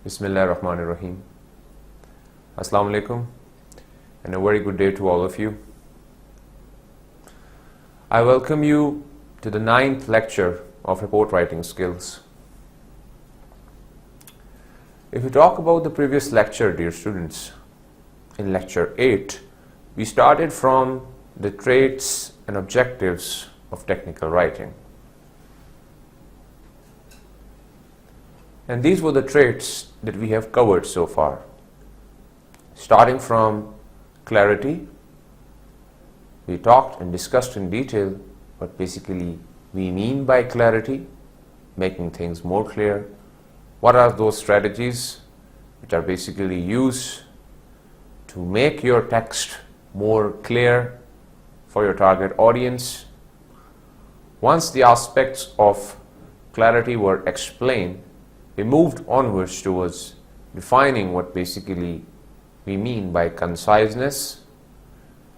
Bismillahirrahmanirrahim. Assalamu alaikum and a very good day to all of you. I welcome you to the 9th lecture of report writing skills. If we talk about the previous lecture, dear students, in lecture 8, we started from the traits and objectives of technical writing. And these were the traits that we have covered so far. Starting from clarity, we talked and discussed in detail what basically we mean by clarity, making things more clear. What are those strategies which are basically used to make your text more clear for your target audience? Once the aspects of clarity were explained, we moved onwards towards defining what basically we mean by conciseness.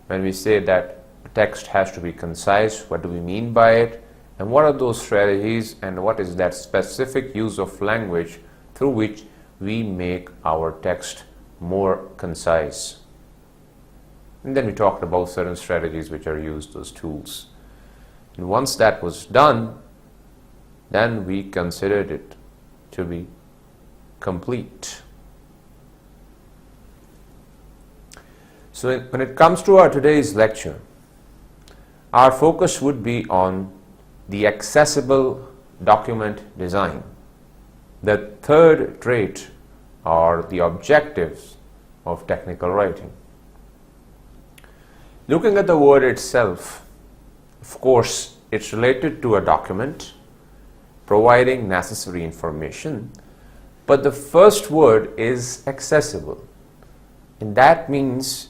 When we say that a text has to be concise, what do we mean by it? And what are those strategies and what is that specific use of language through which we make our text more concise? And then we talked about certain strategies which are used, those tools. And once that was done, then we considered it to be complete. So when it comes to our today's lecture, our focus would be on the accessible document design, the third trait or the objectives of technical writing. Looking at the word itself, of course, it's related to a document providing necessary information, but the first word is accessible, and that means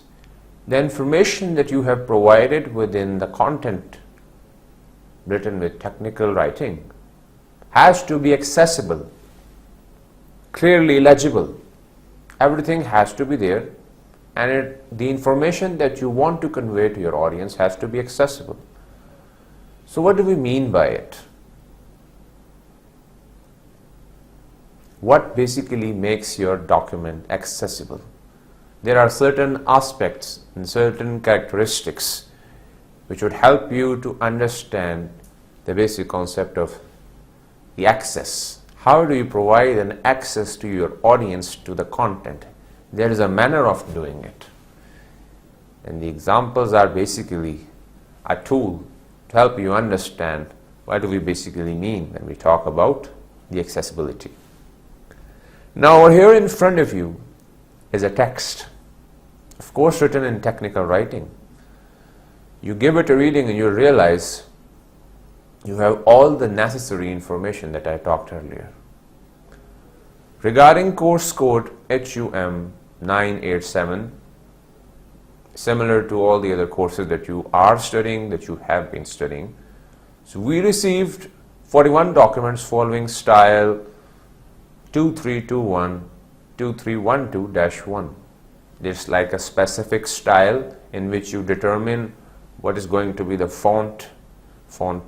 the information that you have provided within the content written with technical writing has to be accessible, clearly legible. Everything has to be there, and the information that you want to convey to your audience has to be accessible. So what do we mean by it? What basically makes your document accessible? There are certain aspects and certain characteristics which would help you to understand the basic concept of the access. How do you provide an access to your audience to the content? There is a manner of doing it. And the examples are basically a tool to help you understand what do we basically mean when we talk about the accessibility. Now here in front of you is a text, of course written in technical writing. You give it a reading and you realize you have all the necessary information that I talked earlier. Regarding course code HUM102 similar to all the other courses that you are studying, that you have been studying, so we received 41 documents following style 2321-2312-1. There's like a specific style in which you determine what is going to be the font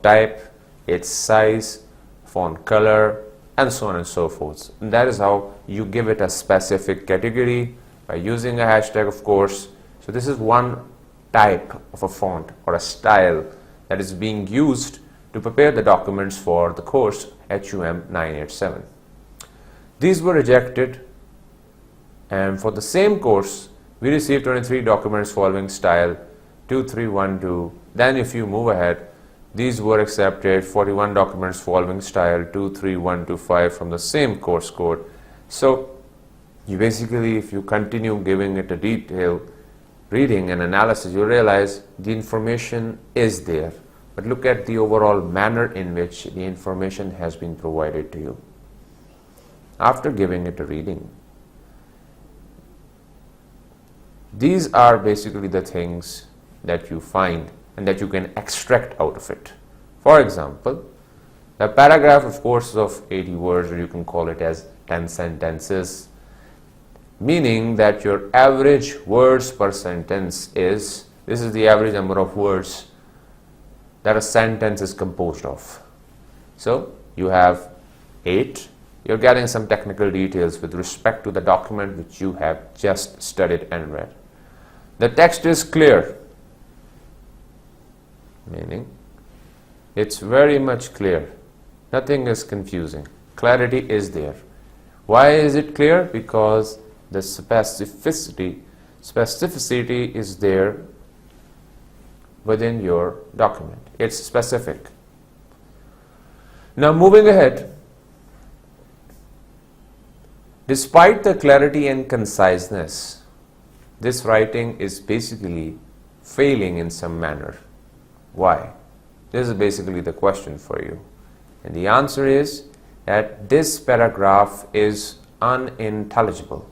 type, its size, font color, and so on and so forth. And that is how you give it a specific category by using a hashtag, of course. So this is one type of a font or a style that is being used to prepare the documents for the course HUM987. These were rejected, and for the same course we received 23 documents following style 2312. Then if you move ahead, these were accepted, 41 documents following style 23125 from the same course code. So you basically, if you continue giving it a detailed reading and analysis, you realize the information is there, but look at the overall manner in which the information has been provided to you. After giving it a reading, these are basically the things that you find and that you can extract out of it. For example, the paragraph, of course, is of 80 words, or you can call it as 10 sentences, meaning that your average words per sentence is, this is the average number of words that a sentence is composed of. So you have 8, you're getting some technical details with respect to the document which you have just studied and read. The text is clear, meaning it's very much clear. Nothing is confusing. Clarity is there. Why is it clear? Because the specificity is there within your document. It's specific. Now moving ahead, despite the clarity and conciseness, this writing is basically failing in some manner. Why? This is basically the question for you. And the answer is that this paragraph is unintelligible.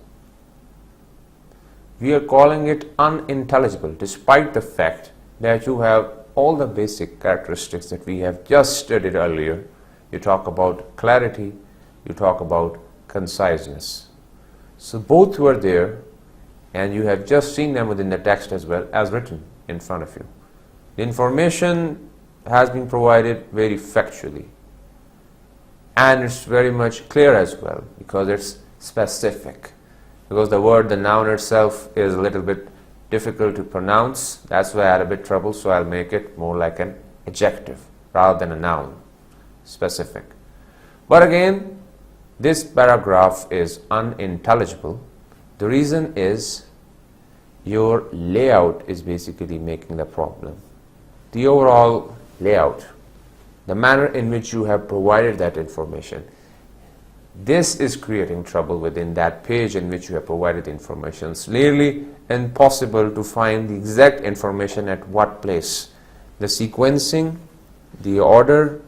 We are calling it unintelligible despite the fact that you have all the basic characteristics that we have just studied earlier. You talk about clarity, you talk about conciseness. So both were there, and you have just seen them within the text as well as written in front of you. The information has been provided very factually, and it's very much clear as well because it's specific. Because the word, the noun itself, is a little bit difficult to pronounce. That's why I had a bit trouble, so I'll make it more like an adjective rather than a noun. Specific. But again, this paragraph is unintelligible. The reason is your layout is basically making the problem. The overall layout, the manner in which you have provided that information, this is creating trouble within that page in which you have provided the information. It's nearly impossible to find the exact information at what place. The sequencing, the order,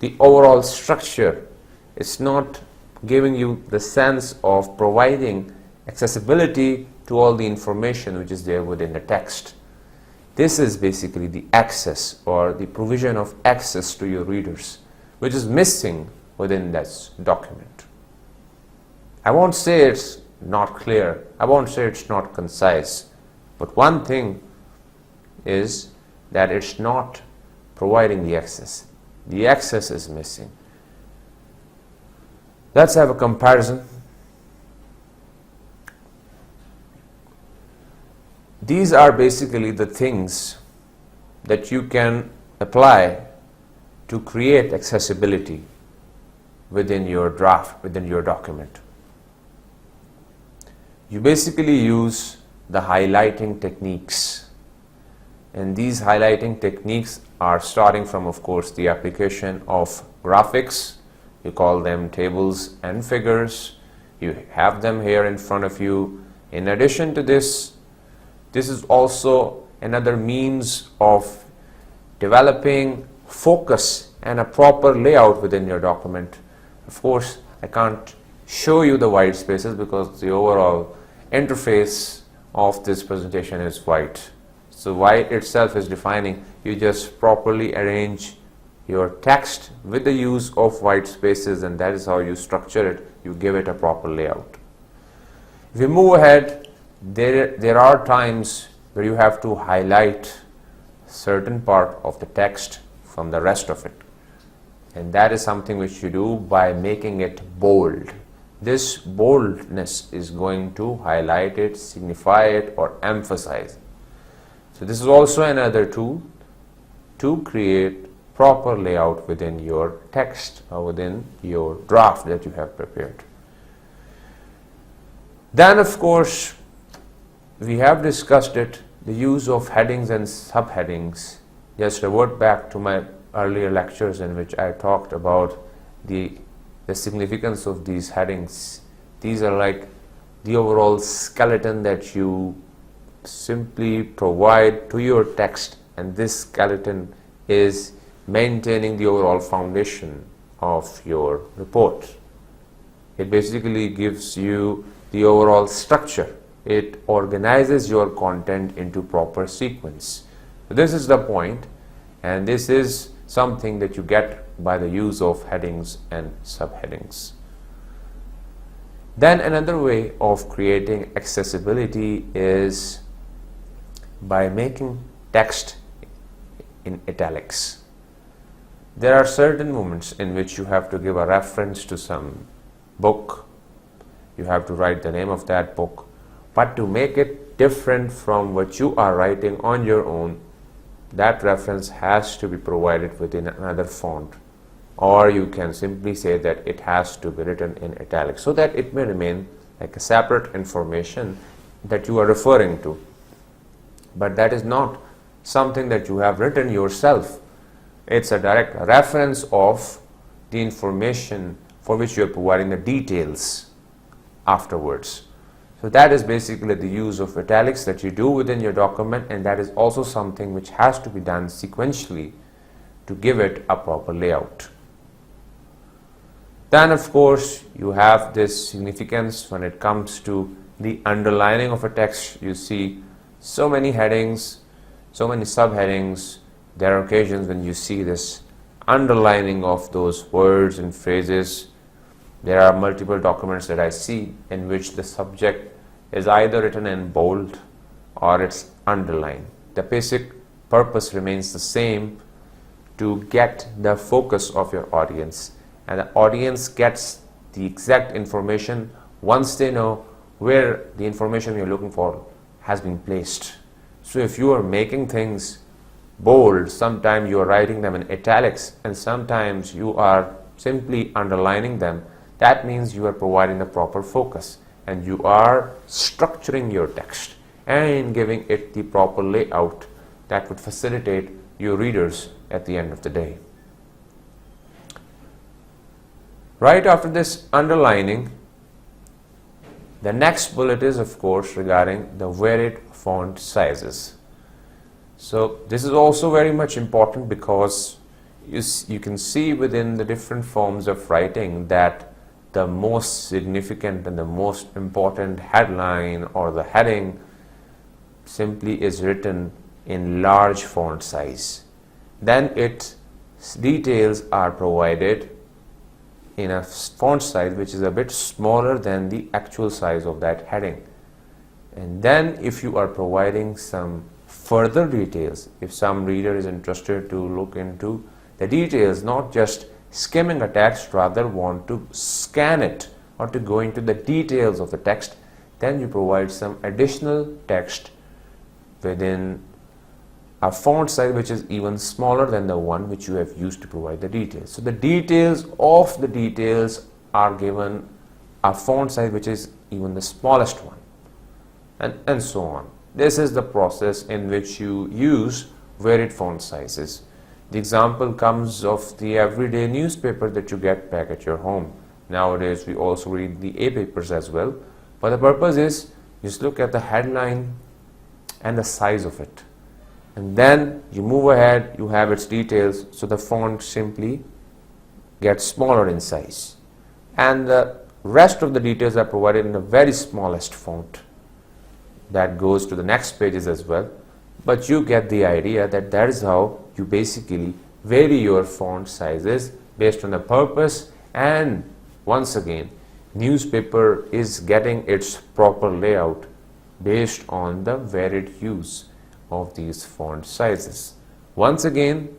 the overall structure, it's not giving you the sense of providing accessibility to all the information which is there within the text. This is basically the access or the provision of access to your readers, which is missing within this document. I won't say it's not clear, I won't say it's not concise, but one thing is that it's not providing the access. The access is missing. Let's have a comparison. These are basically the things that you can apply to create accessibility within your draft, within your document. You basically use the highlighting techniques, and these highlighting techniques are starting from, of course, the application of graphics. You call them tables and figures. You have them here in front of you. In addition to this, this is also another means of developing focus and a proper layout within your document. Of course, I can't show you the white spaces because the overall interface of this presentation is white. So white itself is defining. You just properly arrange your text with the use of white spaces, and that is how you structure it. You give it a proper layout. If we move ahead, there are times where you have to highlight certain part of the text from the rest of it, and that is something which you do by making it bold. This boldness is going to highlight it, signify it, or emphasize it. So this is also another tool to create proper layout within your text or within your draft that you have prepared. Then, of course, we have discussed it, the use of headings and subheadings. Just revert back to my earlier lectures in which I talked about the significance of these headings. These are like the overall skeleton that you simply provide to your text, and this skeleton is maintaining the overall foundation of your report. It basically gives you the overall structure. It organizes your content into proper sequence. So this is the point, and this is something that you get by the use of headings and subheadings. Then another way of creating accessibility is by making text in italics. There are certain moments in which you have to give a reference to some book, you have to write the name of that book. But to make it different from what you are writing on your own, that reference has to be provided within another font, or you can simply say that it has to be written in italics so that it may remain like a separate information that you are referring to. But that is not something that you have written yourself. It's a direct reference of the information for which you are providing the details afterwards. So that is basically the use of italics that you do within your document, and that is also something which has to be done sequentially to give it a proper layout. Then of course you have this significance when it comes to the underlining of a text. You see so many headings, so many subheadings. There are occasions when you see this underlining of those words and phrases. There are multiple documents that I see in which the subject is either written in bold or it's underlined. The basic purpose remains the same, to get the focus of your audience, and the audience gets the exact information once they know where the information you're looking for has been placed. So if you are making things bold, sometimes you are writing them in italics and sometimes you are simply underlining them, that means you are providing the proper focus and you are structuring your text and giving it the proper layout that would facilitate your readers at the end of the day. Right after this underlining, the next bullet is of course regarding the varied font sizes. So this is also very much important because you can see within the different forms of writing that the most significant and the most important headline or the heading simply is written in large font size. Then its details are provided in a font size which is a bit smaller than the actual size of that heading. And then if you are providing some further details, if some reader is interested to look into the details, not just skimming a text, rather want to scan it or to go into the details of the text, then you provide some additional text within a font size which is even smaller than the one which you have used to provide the details. So the details of the details are given a font size which is even the smallest one, and so on. This is the process in which you use varied font sizes. The example comes of the everyday newspaper that you get back at your home. Nowadays we also read the A-papers as well, but the purpose is just look at the headline and the size of it, and then you move ahead, you have its details, so the font simply gets smaller in size and the rest of the details are provided in the very smallest font that goes to the next pages as well. But you get the idea that that is how you basically vary your font sizes based on the purpose, and once again newspaper is getting its proper layout based on the varied use of these font sizes. Once again,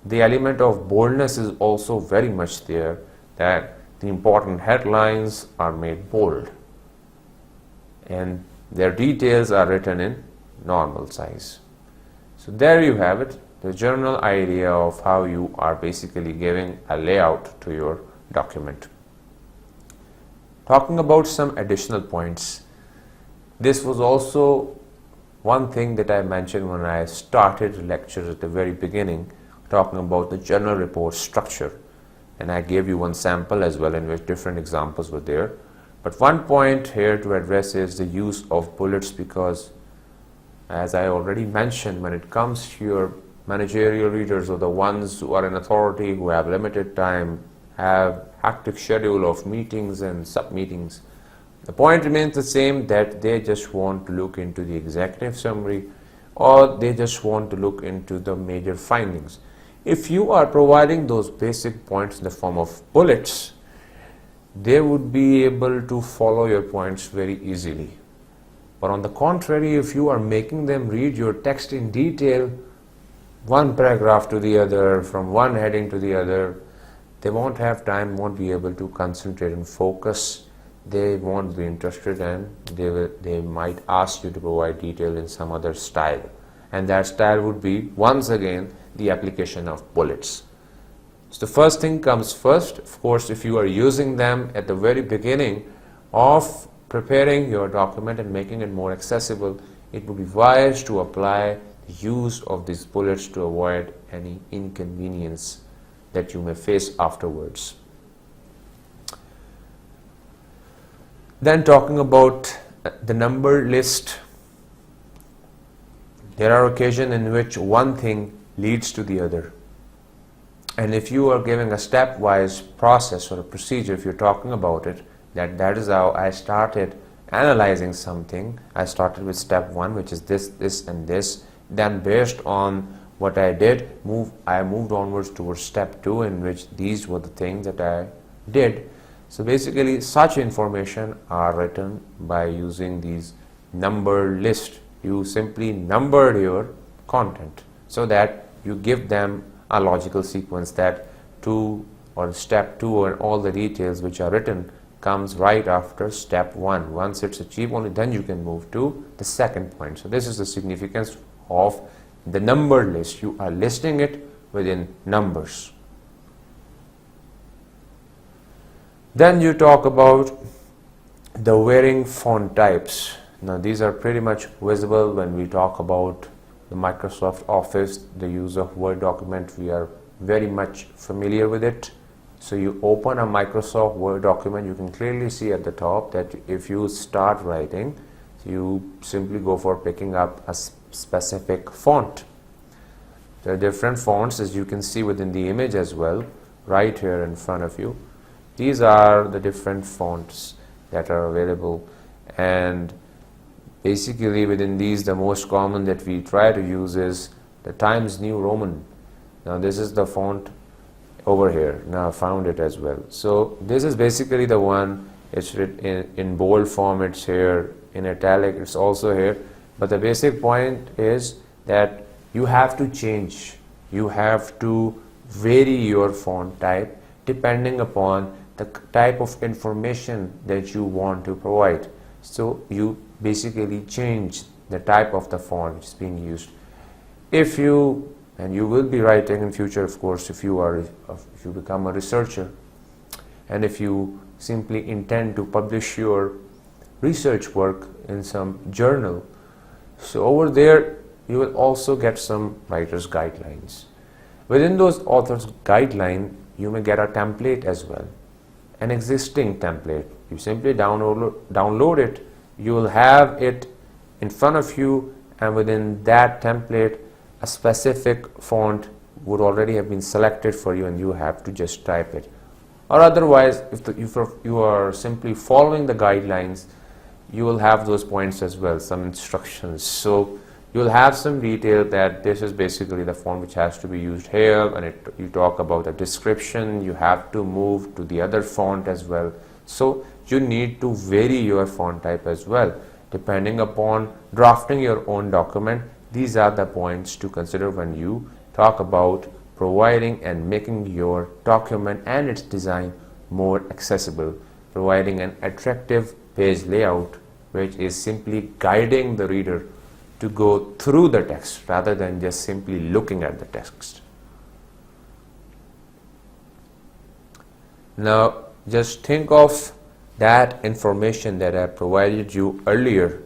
the element of boldness is also very much there, that the important headlines are made bold and their details are written in normal size. So there you have it, the general idea of how you are basically giving a layout to your document. Talking about some additional points, this was also one thing that I mentioned when I started the lecture at the very beginning, talking about the general report structure, and I gave you one sample as well in which different examples were there. But one point here to address is the use of bullets, because as I already mentioned, when it comes to your managerial readers or the ones who are in authority, who have limited time, have hectic schedule of meetings and sub-meetings, the point remains the same, that they just want to look into the executive summary or they just want to look into the major findings. If you are providing those basic points in the form of bullets, they would be able to follow your points very easily. But on the contrary, if you are making them read your text in detail, one paragraph to the other, from one heading to the other, they won't have time, won't be able to concentrate and focus. They won't be interested, and they might ask you to provide detail in some other style, and that style would be once again the application of bullets. So the first thing comes first. Of course, if you are using them at the very beginning of preparing your document and making it more accessible, it would be wise to apply the use of these bullets to avoid any inconvenience that you may face afterwards. Then talking about the number list, there are occasions in which one thing leads to the other. And if you are giving a stepwise process or a procedure, if you're talking about it, that is how I started analyzing something. I started with step 1, which is this, this and this. Then based on what I did, I moved onwards towards step 2, in which these were the things that I did. So basically such information are written by using these number list. You simply numbered your content so that you give them a logical sequence, that 2 or step 2 and all the details which are written comes right after step 1. Once it's achieved, only then you can move to the second point. So this is the significance of the number list. You are listing it within numbers. Then you talk about the varying font types. Now these are pretty much visible when we talk about the Microsoft Office, the use of Word document. We are very much familiar with it. So you open a Microsoft Word document, you can clearly see at the top that if you start writing, you simply go for picking up a specific font. There are different fonts, as you can see within the image as well, right here in front of you. These are the different fonts that are available, and basically within these the most common that we try to use is the Times New Roman. Now this is the font over here. Now I found it as well. So this is basically the one. It's written in bold form, it's here, in italic it's also here, but the basic point is that you have to change, you have to vary your font type depending upon the type of information that you want to provide. So you basically change the type of the font which is being used. If you, and you will be writing in future, of course, if you become a researcher, and if you simply intend to publish your research work in some journal, so over there you will also get some writer's guidelines. Within those author's guideline, you may get a template as well, an existing template. You simply download it, you will have it in front of you, and within that template a specific font would already have been selected for you, and you have to just type it. Or otherwise, if you are simply following the guidelines, you will have those points as well, some instructions. So you will have some detail that this is basically the font which has to be used here, and you talk about a description, you have to move to the other font as well. So you need to vary your font type as well. Depending upon drafting your own document, these are the points to consider when you talk about providing and making your document and its design more accessible, providing an attractive page layout which is simply guiding the reader to go through the text rather than just simply looking at the text. Now just think of that information that I provided you earlier.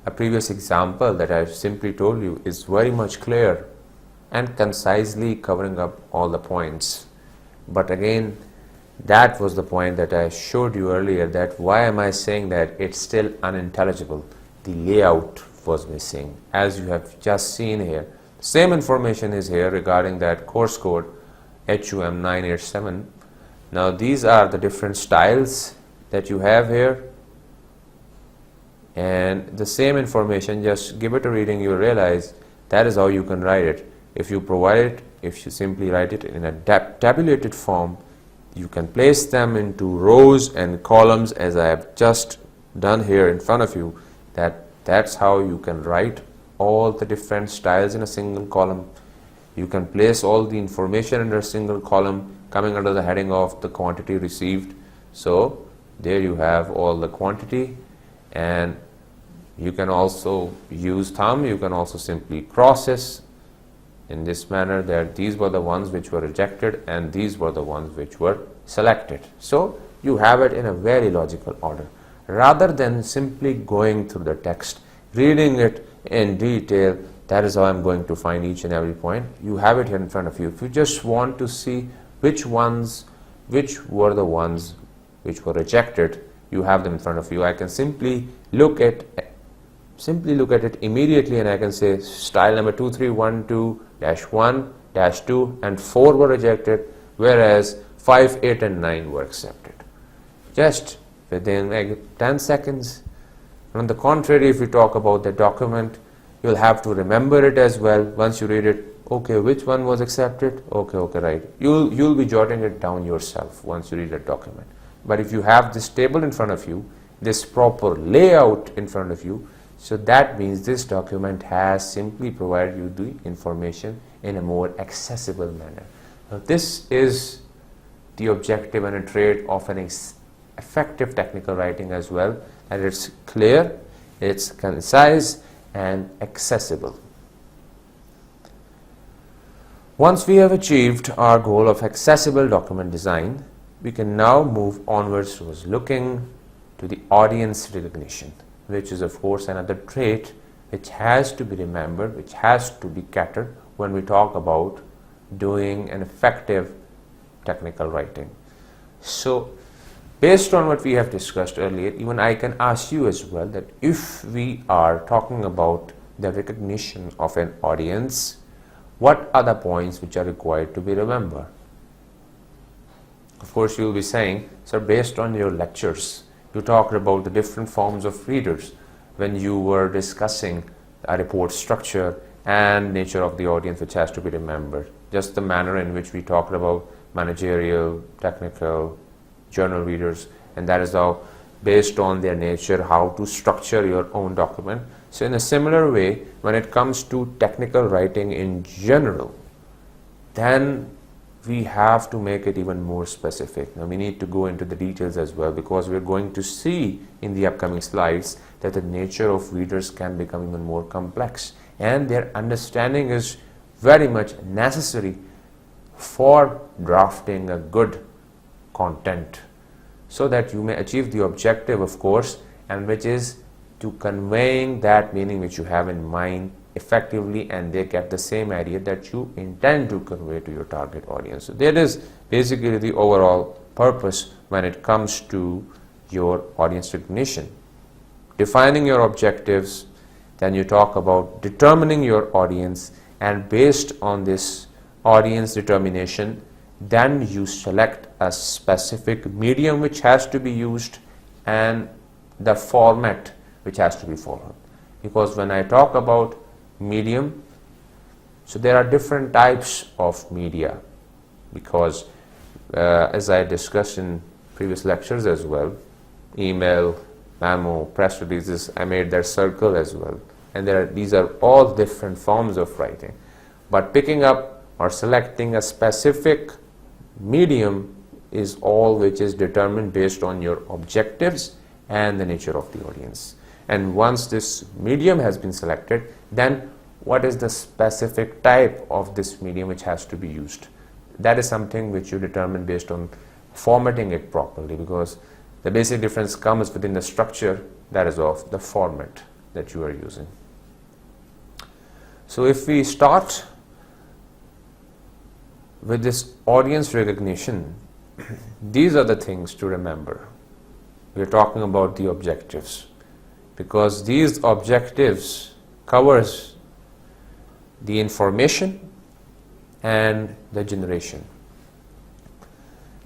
A previous example that I simply told you is very much clear and concisely covering up all the points. But again, that was the point that I showed you earlier, that why am I saying that it's still unintelligible? The layout was missing, as you have just seen here. Same information is here regarding that course code HUM987. Now these are the different styles that you have here, and the same information, just give it a reading, you realize that is how you can write it. If you provide it, if you simply write it in a tabulated form, you can place them into rows and columns as I have just done here in front of you. That's how you can write all the different styles in a single column. You can place all the information under a single column coming under the heading of the quantity received. So there you have all the quantity, and you can also use thumb. You can also simply process in this manner that these were the ones which were rejected and these were the ones which were selected. So you have it in a very logical order. Rather than simply going through the text, reading it in detail, that is how I'm going to find each and every point. You have it here in front of you. If you just want to see which were the ones which were rejected, you have them in front of you. I can simply look at it immediately, and I can say style number 2312-1-2 and 4 were rejected, whereas 5, 8 and 9 were accepted. Just within like 10 seconds. On the contrary, if you talk about the document, you'll have to remember it as well. Once you read it, okay, which one was accepted? Okay, right. You'll be jotting it down yourself once you read the document. But if you have this table in front of you, this proper layout in front of you, so that means this document has simply provided you the information in a more accessible manner. Now, this is the objective and a trait of an effective technical writing as well, and it's clear, it's concise and accessible. Once we have achieved our goal of accessible document design, we can now move onwards towards looking to the audience recognition, which is of course another trait which has to be remembered, which has to be catered when we talk about doing an effective technical writing. So based on what we have discussed earlier, even I can ask you as well that if we are talking about the recognition of an audience, what are the points which are required to be remembered? Of course, you will be saying, sir, based on your lectures, you talked about the different forms of readers when you were discussing a report structure and nature of the audience which has to be remembered. Just the manner in which we talked about managerial, technical, journal readers, and that is how, based on their nature, how to structure your own document. So in a similar way, when it comes to technical writing in general, then we have to make it even more specific. Now we need to go into the details as well, because we're going to see in the upcoming slides that the nature of readers can become even more complex, and their understanding is very much necessary for drafting a good content, so that you may achieve the objective, of course, and which is to conveying that meaning which you have in mind effectively, and they get the same idea that you intend to convey to your target audience. So that is basically the overall purpose when it comes to your audience recognition. Defining your objectives, then you talk about determining your audience, and based on this audience determination, then you select a specific medium which has to be used and the format which has to be followed. Because when I talk about medium, so there are different types of media, because as I discussed in previous lectures as well, email, memo, press releases, I made that circle as well, and these are all different forms of writing. But picking up or selecting a specific medium is all which is determined based on your objectives and the nature of the audience. And once this medium has been selected, then what is the specific type of this medium which has to be used? That is something which you determine based on formatting it properly, because the basic difference comes within the structure, that is of the format that you are using. So if we start with this audience recognition, these are the things to remember. We are talking about the objectives, because these objectives covers the information and the generation.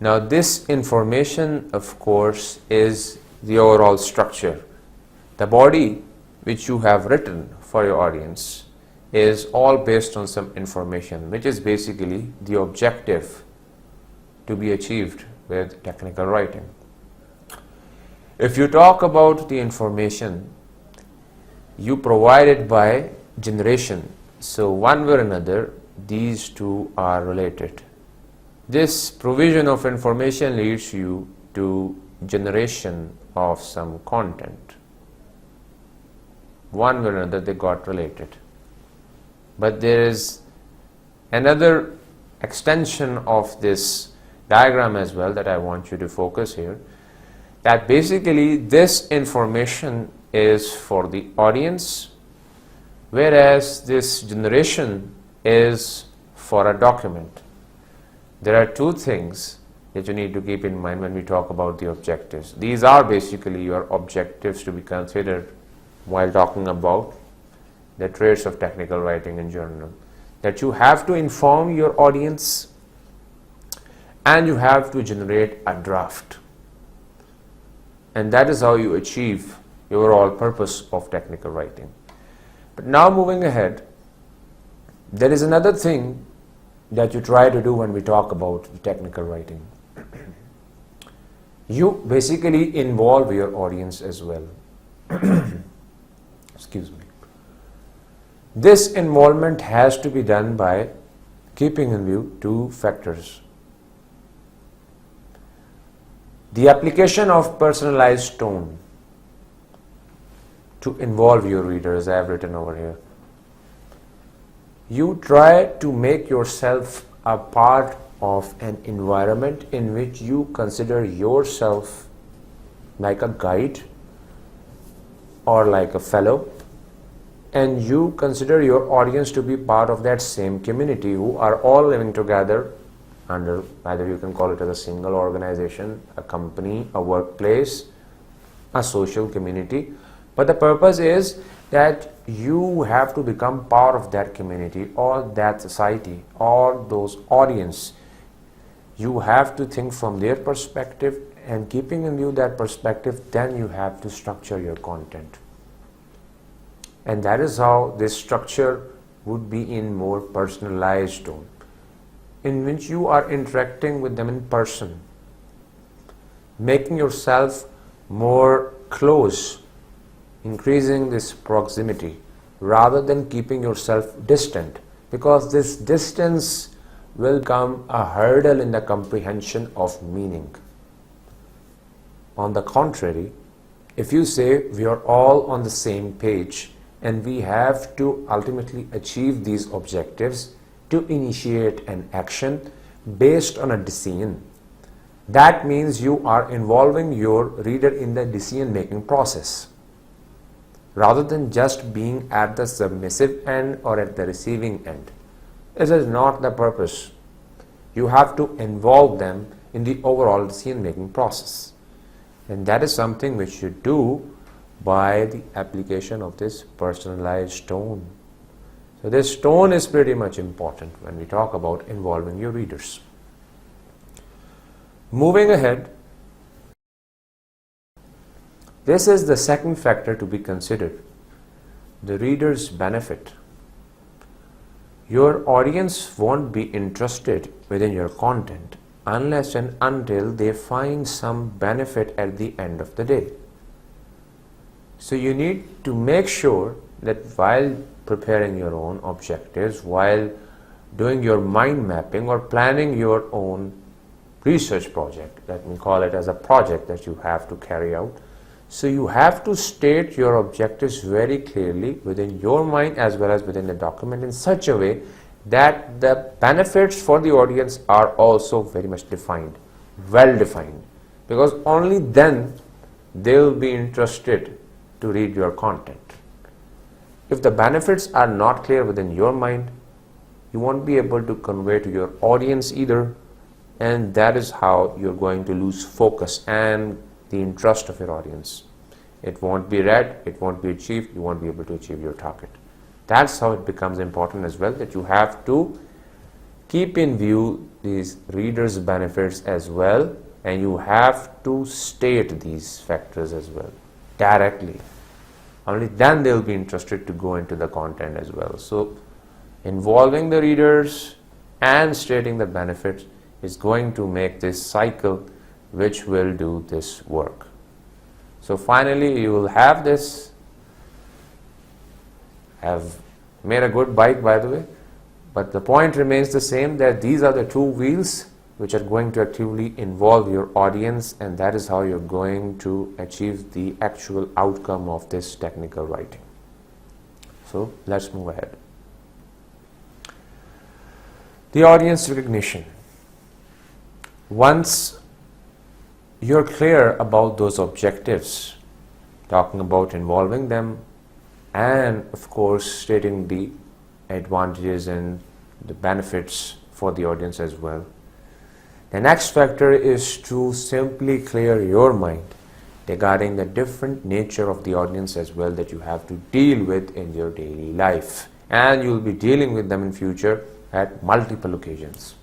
Now this information, of course, is the overall structure. The body which you have written for your audience is all based on some information, which is basically the objective to be achieved with technical writing. If you talk about the information you provide it by generation, so one way or another these two are related. This provision of information leads you to generation of some content. One way or another they got related. But there is another extension of this diagram as well that I want you to focus here, that basically this information is for the audience, whereas this generation is for a document. There are two things that you need to keep in mind when we talk about the objectives. These are basically your objectives to be considered while talking about the traits of technical writing in journal. That you have to inform your audience and you have to generate a draft. And that is how you achieve your overall purpose of technical writing. But now moving ahead, there is another thing that you try to do when we talk about technical writing. You basically involve your audience as well. Excuse me. This involvement has to be done by keeping in view two factors. The application of personalized tone to involve your reader, as I have written over here. You try to make yourself a part of an environment in which you consider yourself like a guide or like a fellow, and you consider your audience to be part of that same community who are all living together under, either you can call it as a single organization, a company, a workplace, a social community. But the purpose is that you have to become part of that community or that society or those audience. You have to think from their perspective, and keeping in view that perspective, then you have to structure your content. And that is how this structure would be in more personalized tone, in which you are interacting with them in person, making yourself more close, increasing this proximity rather than keeping yourself distant, because this distance will become a hurdle in the comprehension of meaning. On the contrary, if you say we are all on the same page and we have to ultimately achieve these objectives to initiate an action based on a decision, that means you are involving your reader in the decision making process rather than just being at the submissive end or at the receiving end. This is not the purpose. You have to involve them in the overall decision making process, and that is something which you do by the application of this personalized tone. So this tone is pretty much important when we talk about involving your readers. Moving ahead, this is the second factor to be considered, the reader's benefit. Your audience won't be interested within your content unless and until they find some benefit at the end of the day. So you need to make sure that while preparing your own objectives, while doing your mind mapping or planning your own research project, let me call it as a project that you have to carry out, so you have to state your objectives very clearly within your mind as well as within the document in such a way that the benefits for the audience are also very much defined, well defined, because only then they will be interested to read your content. If the benefits are not clear within your mind, you won't be able to convey to your audience either, and that is how you're going to lose focus and the interest of your audience. It won't be read, it won't be achieved, you won't be able to achieve your target. That's how it becomes important as well, that you have to keep in view these readers' benefits as well, and you have to state these factors as well directly. Only then they'll be interested to go into the content as well. So involving the readers and stating the benefits is going to make this cycle which will do this work. So finally you will have this. Have made a good bike, by the way. But the point remains the same, that these are the two wheels which are going to actively involve your audience, and that is how you're going to achieve the actual outcome of this technical writing. So let's move ahead. The audience recognition. Once you're clear about those objectives, talking about involving them, and of course stating the advantages and the benefits for the audience as well, the next factor is to simply clear your mind regarding the different nature of the audience as well that you have to deal with in your daily life, and you'll be dealing with them in future at multiple occasions.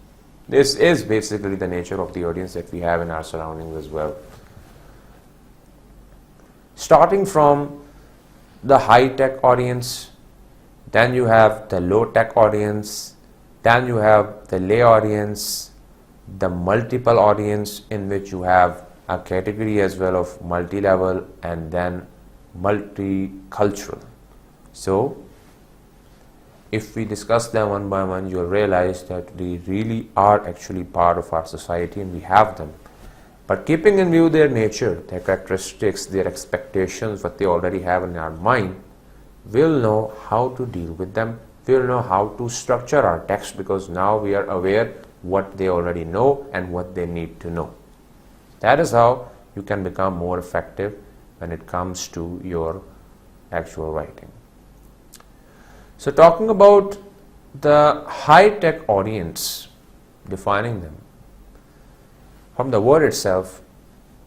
This is basically the nature of the audience that we have in our surroundings as well. Starting from the high-tech audience, then you have the low-tech audience, then you have the lay audience, the multiple audience, in which you have a category as well of multi-level, and then multicultural. So if we discuss them one by one, you'll realize that they really are actually part of our society and we have them. But keeping in view their nature, their characteristics, their expectations, what they already have in our mind, we'll know how to deal with them. We'll know how to structure our text, because now we are aware what they already know and what they need to know. That is how you can become more effective when it comes to your actual writing. So talking about the high-tech audience, defining them, from the word itself,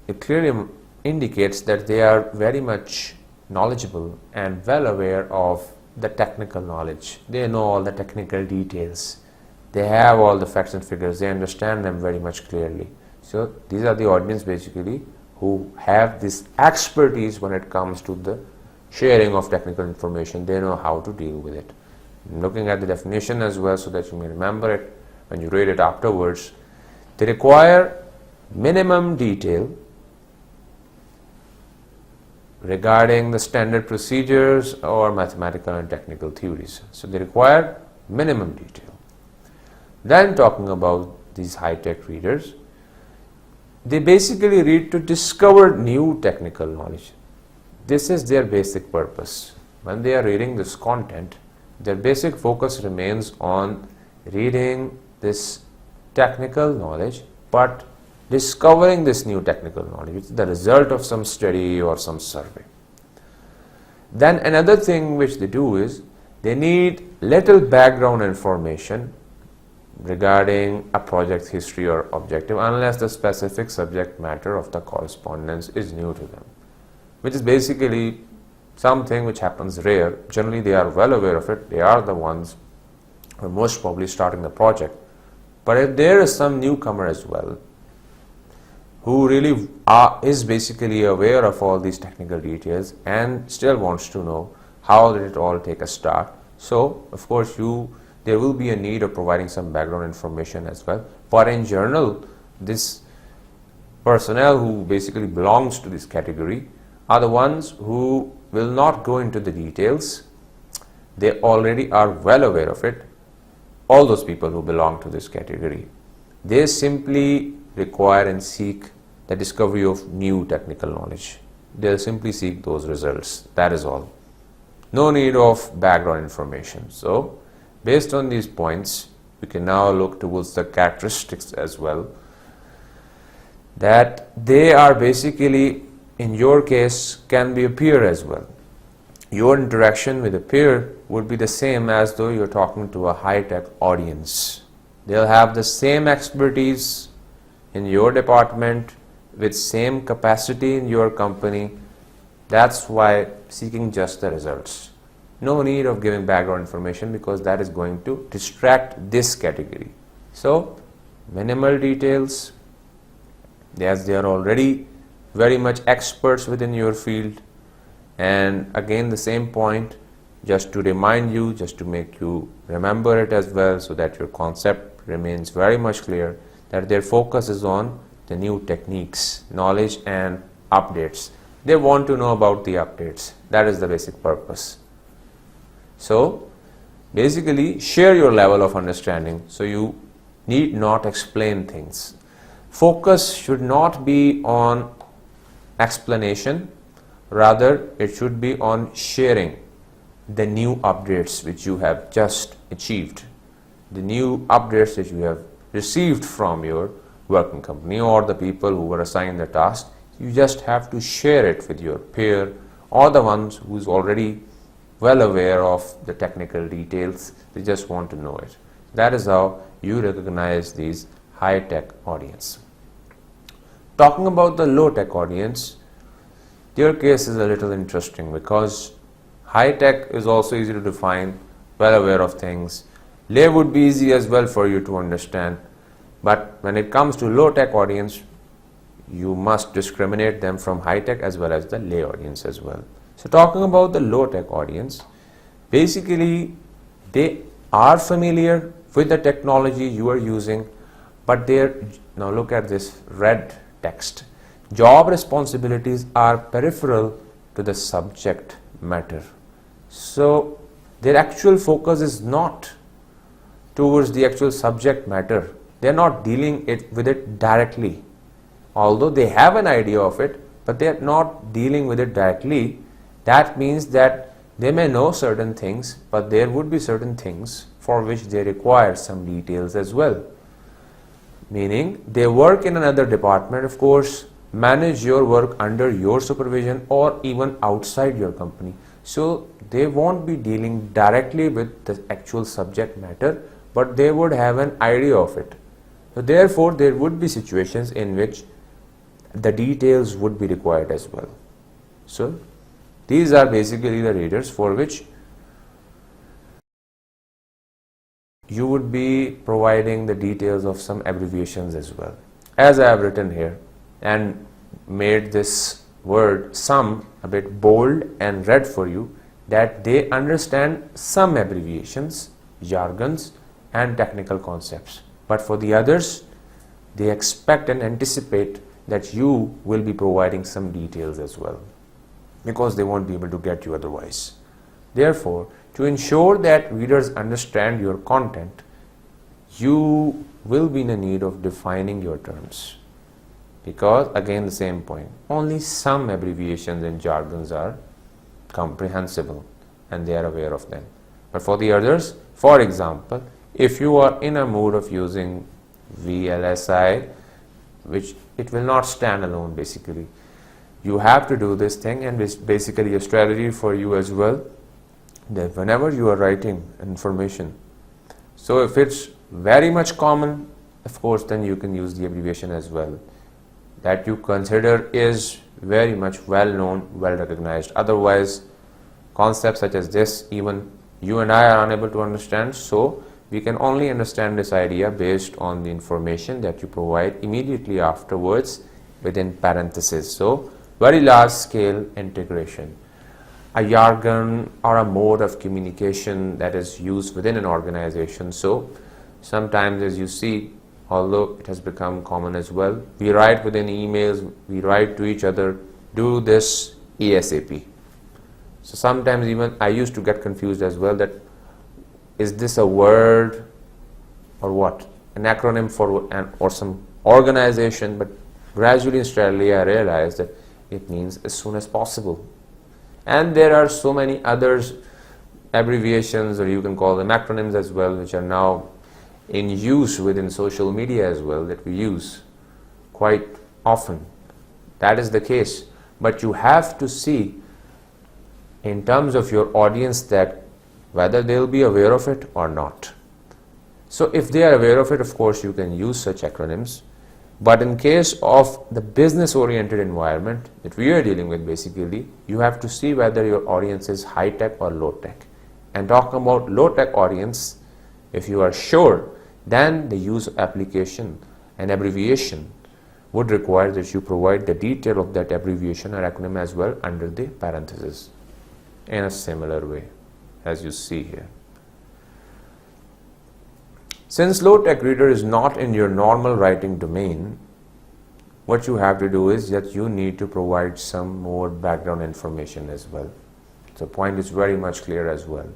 it clearly indicates that they are very much knowledgeable and well aware of the technical knowledge. They know all the technical details. They have all the facts and figures. They understand them very much clearly. So these are the audience basically who have this expertise when it comes to the sharing of technical information. They know how to deal with it. I'm looking at the definition as well so that you may remember it when you read it afterwards. They require minimum detail regarding the standard procedures or mathematical and technical theories. So they require minimum detail. Then talking about these high-tech readers, they basically read to discover new technical knowledge. This is their basic purpose. When they are reading this content, their basic focus remains on reading this technical knowledge, but discovering this new technical knowledge, which is the result of some study or some survey. Then another thing which they do is they need little background information regarding a project's history or objective, unless the specific subject matter of the correspondence is new to them, which is basically something which happens rare. Generally they are well aware of it. They are the ones who are most probably starting the project. But if there is some newcomer as well who really is basically aware of all these technical details and still wants to know how did it all take a start, so of course there will be a need of providing some background information as well. But in general, this personnel who basically belongs to this category are the ones who will not go into the details. They already are well aware of it. All those people who belong to this category, they simply require and seek the discovery of new technical knowledge. They'll simply seek those results. That is all. No need of background information. So based on these points, we can now look towards the characteristics as well, that they are basically, in your case, can be a peer as well. Your interaction with a peer would be the same as though you're talking to a high-tech audience. They'll have the same expertise in your department with same capacity in your company. That's why seeking just the results. No need of giving background information, because that is going to distract this category. So minimal details, as they are already very much experts within your field. And again the same point, just to remind you, just to make you remember it as well, so that your concept remains very much clear, that their focus is on the new techniques, knowledge and updates. They want to know about the updates. That is the basic purpose. So basically share your level of understanding, so you need not explain things. Focus should not be on explanation, rather it should be on sharing the new updates which you have just achieved, the new updates that you have received from your working company or the people who were assigned the task. You just have to share it with your peer or the ones who's already well aware of the technical details. They just want to know it. That is how you recognize these high-tech audience. Talking about the low-tech audience, their case is a little interesting because high-tech is also easy to define, well aware of things. Lay would be easy as well for you to understand, but when it comes to low-tech audience, you must discriminate them from high-tech as well as the lay audience as well. So talking about the low-tech audience, basically they are familiar with the technology you are using, but now look at this red text. Job responsibilities are peripheral to the subject matter. So their actual focus is not towards the actual subject matter. They are not dealing with it directly. Although they have an idea of it, but they are not dealing with it directly. That means that they may know certain things, but there would be certain things for which they require some details as well. Meaning they work in another department, of course, manage your work under your supervision or even outside your company. So they won't be dealing directly with the actual subject matter, but they would have an idea of it. So therefore there would be situations in which the details would be required as well. So these are basically the readers for which you would be providing the details of some abbreviations as well. As I have written here and made this word some a bit bold and red for you, that they understand some abbreviations, jargons and technical concepts. But for the others, they expect and anticipate that you will be providing some details as well, because they won't be able to get you otherwise. Therefore, to ensure that readers understand your content, you will be in a need of defining your terms. Because again the same point, only some abbreviations and jargons are comprehensible and they are aware of them. But for the others, for example, if you are in a mood of using VLSI, which it will not stand alone basically, you have to do this thing, and it's basically a strategy for you as well, that whenever you are writing information, so if it's very much common, of course then you can use the abbreviation as well, that you consider is very much well known, well recognized. Otherwise, concepts such as this, even you and I are unable to understand, so we can only understand this idea based on the information that you provide immediately afterwards within parentheses. So very large scale integration. A jargon or a mode of communication that is used within an organization. So sometimes, as you see, although it has become common as well, we write within emails, we write to each other, do this ASAP. So sometimes even I used to get confused as well, that is this a word or what? An acronym for or some organization, but gradually and steadily I realized that it means as soon as possible. And there are so many others abbreviations, or you can call them acronyms as well, which are now in use within social media as well, that we use quite often. That is the case. But you have to see in terms of your audience that whether they will be aware of it or not. So if they are aware of it, of course you can use such acronyms. But in case of the business oriented environment that we are dealing with, basically you have to see whether your audience is high tech or low tech. And talking about low tech audience, if you are sure, then the use of application and abbreviation would require that you provide the detail of that abbreviation or acronym as well under the parentheses in a similar way as you see here. Since low-tech reader is not in your normal writing domain, what you have to do is that you need to provide some more background information as well. So point is very much clear as well.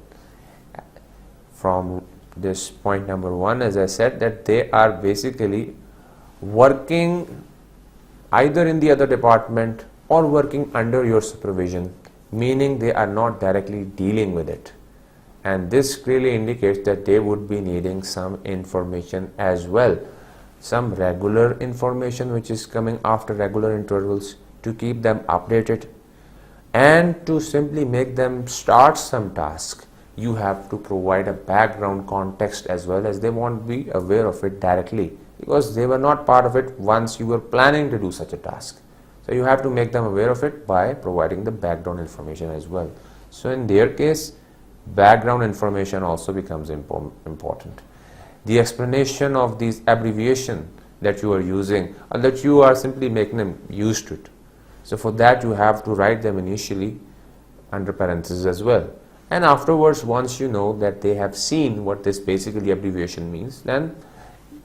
from this point number 1, as I said, that they are basically working either in the other department or working under your supervision, meaning they are not directly dealing with it. And this clearly indicates that they would be needing some information as well, some regular information which is coming after regular intervals to keep them updated, and to simply make them start some task. You have to provide a background context as well, as they won't be aware of it directly because they were not part of it once you were planning to do such a task. So you have to make them aware of it by providing the background information as well. So in their case, background information also becomes important. The explanation of these abbreviation that you are using, or that you are simply making them used to it. So for that you have to write them initially under parentheses as well. And afterwards, once you know that they have seen what this basically abbreviation means, then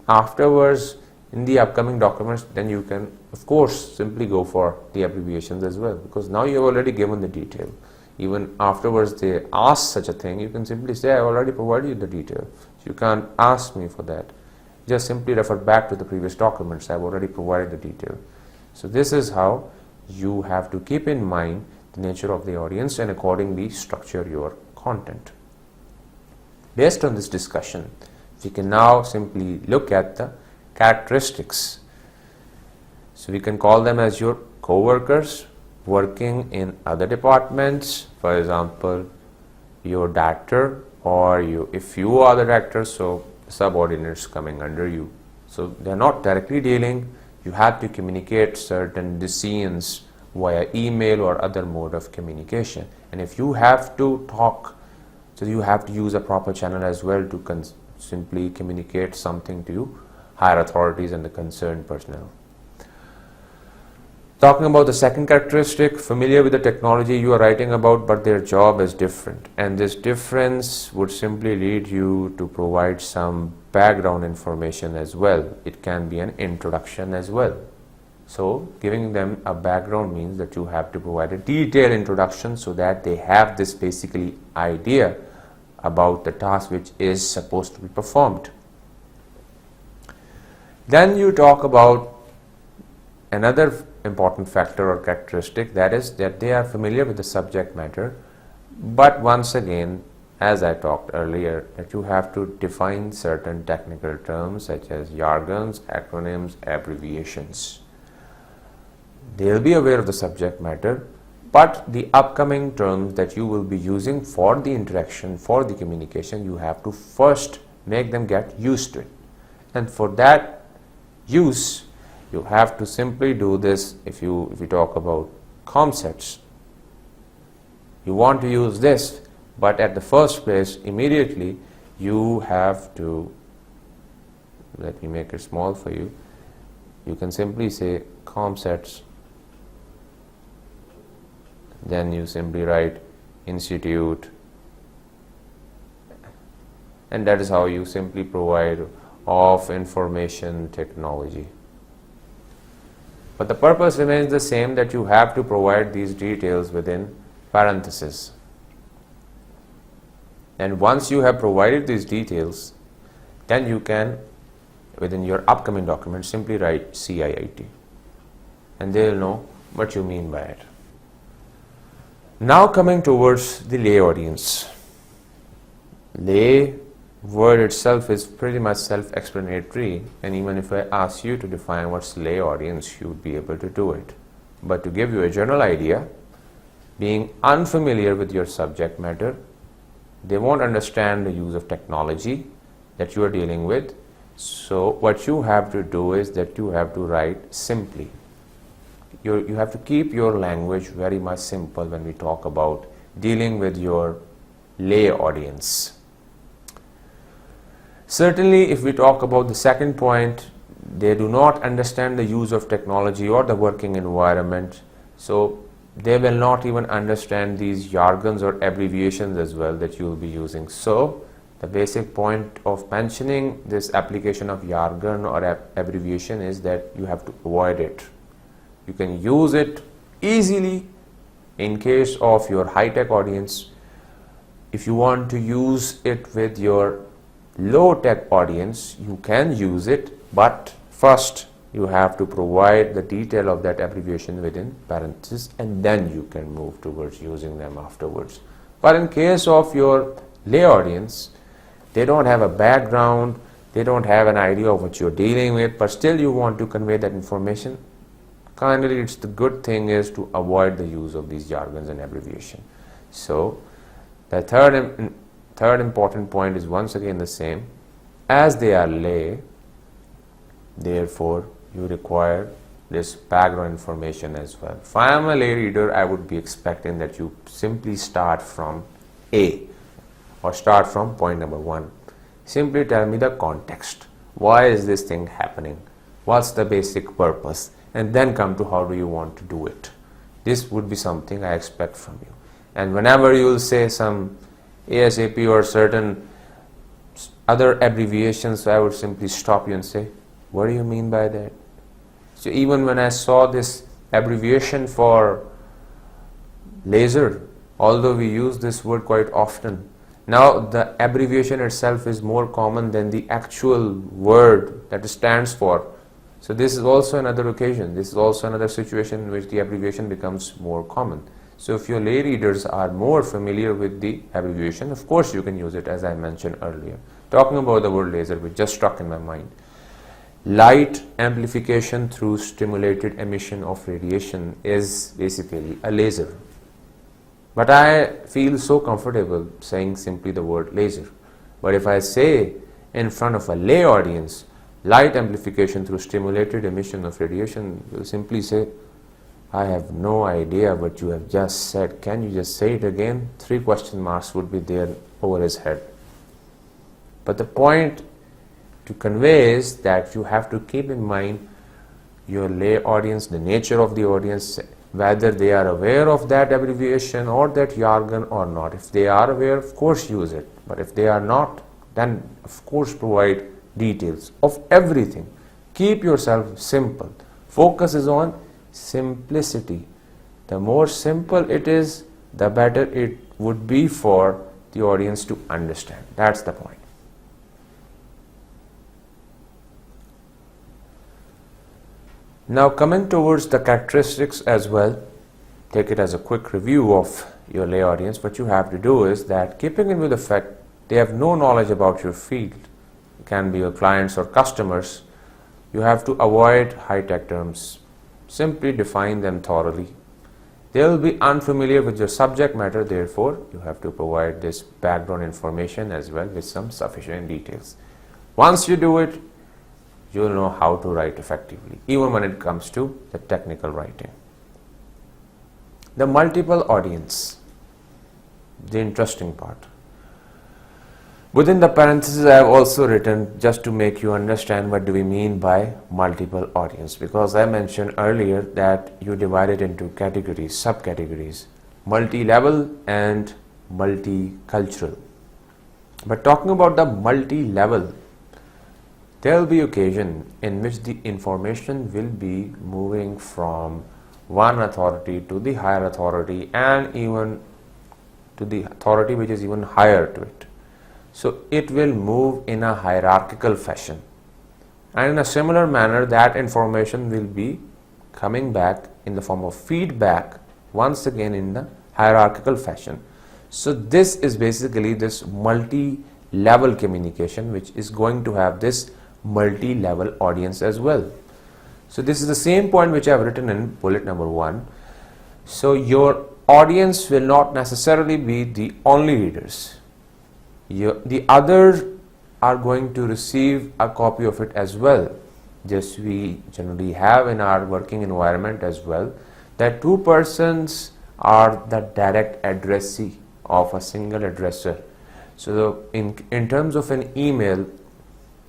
afterwards in the upcoming documents, then you can of course simply go for the abbreviations as well, because now you have already given the detail. Even afterwards they ask such a thing, you can simply say, I already provided you the detail, so you can't ask me for that. Just simply refer back to the previous documents, I have already provided the detail. So this is how you have to keep in mind the nature of the audience and accordingly structure your content. Based on this discussion, we can now simply look at the characteristics. So we can call them as your co-workers working in other departments, for example your director, or if you are the director, so subordinates coming under you. So they are not directly dealing, you have to communicate certain decisions via email or other mode of communication, and if you have to talk, so you have to use a proper channel as well to simply communicate something to higher authorities and the concerned personnel. Talking about the second characteristic, familiar with the technology you are writing about, but their job is different, and this difference would simply lead you to provide some background information as well. It can be an introduction as well. So giving them a background means that you have to provide a detailed introduction so that they have this basically idea about the task which is supposed to be performed. Then you talk about another important factor or characteristic, that is that they are familiar with the subject matter, but once again, as I talked earlier, that you have to define certain technical terms such as jargons, acronyms, abbreviations. They'll be aware of the subject matter, but the upcoming terms that you will be using for the interaction, for the communication, you have to first make them get used to it. And for that use, you have to simply do this. If you talk about concepts, you want to use this, but at the first place, immediately you have to, let me make it small for you, you can simply say concepts, then you simply write institute, and that is how you simply provide of information technology. But the purpose remains the same, that you have to provide these details within parentheses. And once you have provided these details, then you can, within your upcoming document, simply write CIIT, and they will know what you mean by it. Now coming towards the lay audience. Lay word itself is pretty much self-explanatory, and even if I ask you to define what's lay audience, you would be able to do it. But to give you a general idea, being unfamiliar with your subject matter, they won't understand the use of technology that you are dealing with. So what you have to do is that you have to write simply. You have to keep your language very much simple when we talk about dealing with your lay audience. Certainly, if we talk about the second point, they do not understand the use of technology or the working environment, so they will not even understand these jargons or abbreviations as well that you will be using. So the basic point of mentioning this application of jargon or abbreviation is that you have to avoid it. You can use it easily in case of your high-tech audience, If you want to use it with your low-tech audience, you can use it, but first you have to provide the detail of that abbreviation within parentheses, and then you can move towards using them afterwards. But in case of your lay audience, they don't have a background, they don't have an idea of what you're dealing with, but still you want to convey that information. Kindly, it's the good thing is to avoid the use of these jargons and abbreviation. So the third important point is once again the same. As they are lay, therefore you require this background information as well. If I am a lay reader, I would be expecting that you simply start from A or start from point number 1. Simply tell me the context. Why is this thing happening? What's the basic purpose? And then come to how do you want to do it. This would be something I expect from you. And whenever you will say some ASAP or certain other abbreviations, I would simply stop you and say, what do you mean by that? So even when I saw this abbreviation for laser, although we use this word quite often, now the abbreviation itself is more common than the actual word that it stands for. So this is also another occasion, this is also another situation in which the abbreviation becomes more common. So if your lay readers are more familiar with the abbreviation, of course you can use it, as I mentioned earlier. Talking about the word laser, which just struck in my mind. Light amplification through stimulated emission of radiation is basically a laser. But I feel so comfortable saying simply the word laser. But if I say in front of a lay audience, light amplification through stimulated emission of radiation, will simply say, I have no idea what you have just said. Can you just say it again? 3 question marks would be there over his head. But the point to convey is that you have to keep in mind your lay audience, the nature of the audience, whether they are aware of that abbreviation or that jargon or not. If they are aware, of course use it. But if they are not, then of course provide details of everything. Keep yourself simple. Focus is on simplicity. The more simple it is, the better it would be for the audience to understand. That's the point. Now coming towards the characteristics as well, take it as a quick review of your lay audience. What you have to do is that, keeping in view the fact they have no knowledge about your field, it can be your clients or customers, you have to avoid high-tech terms. Simply define them thoroughly. They will be unfamiliar with your subject matter, therefore you have to provide this background information as well with some sufficient details. Once you do it, you will know how to write effectively, even when it comes to the technical writing. The multiple audience, the interesting part. Within the parentheses, I have also written, just to make you understand what do we mean by multiple audience, because I mentioned earlier that you divide it into categories, subcategories, multi-level and multicultural. But talking about the multi-level, there will be occasion in which the information will be moving from one authority to the higher authority and even to the authority which is even higher to it. So it will move in a hierarchical fashion, and in a similar manner that information will be coming back in the form of feedback once again in the hierarchical fashion. So this is basically this multi-level communication which is going to have this multi-level audience as well. So this is the same point which I have written in bullet number 1. So your audience will not necessarily be the only readers. The others are going to receive a copy of it as well. Just we generally have in our working environment as well, that 2 persons are the direct addressee of a single addresser. So in terms of an email,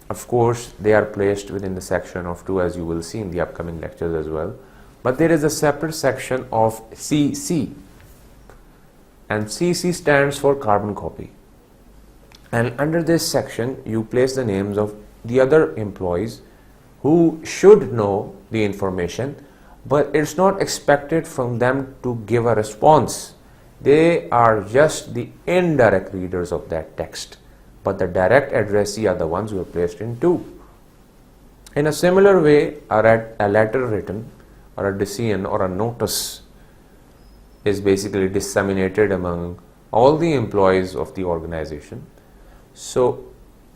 of course they are placed within the section of 2, as you will see in the upcoming lectures as well. But there is a separate section of CC, and CC stands for carbon copy. And under this section, you place the names of the other employees who should know the information, but it's not expected from them to give a response. They are just the indirect readers of that text, but the direct addressee are the ones who are placed in two. In a similar way, a letter written or a decision or a notice is basically disseminated among all the employees of the organization. So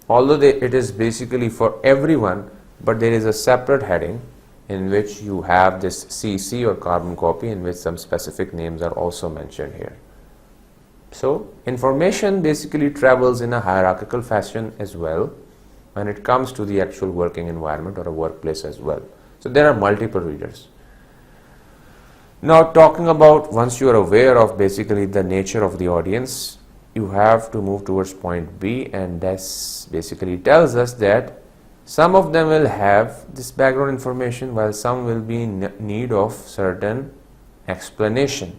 although it is basically for everyone, but there is a separate heading in which you have this CC or carbon copy, in which some specific names are also mentioned here. So information basically travels in a hierarchical fashion as well when it comes to the actual working environment or a workplace as well. So there are multiple readers. Now, talking about, once you are aware of basically the nature of the audience, you have to move towards point B, and this basically tells us that some of them will have this background information while some will be in need of certain explanation.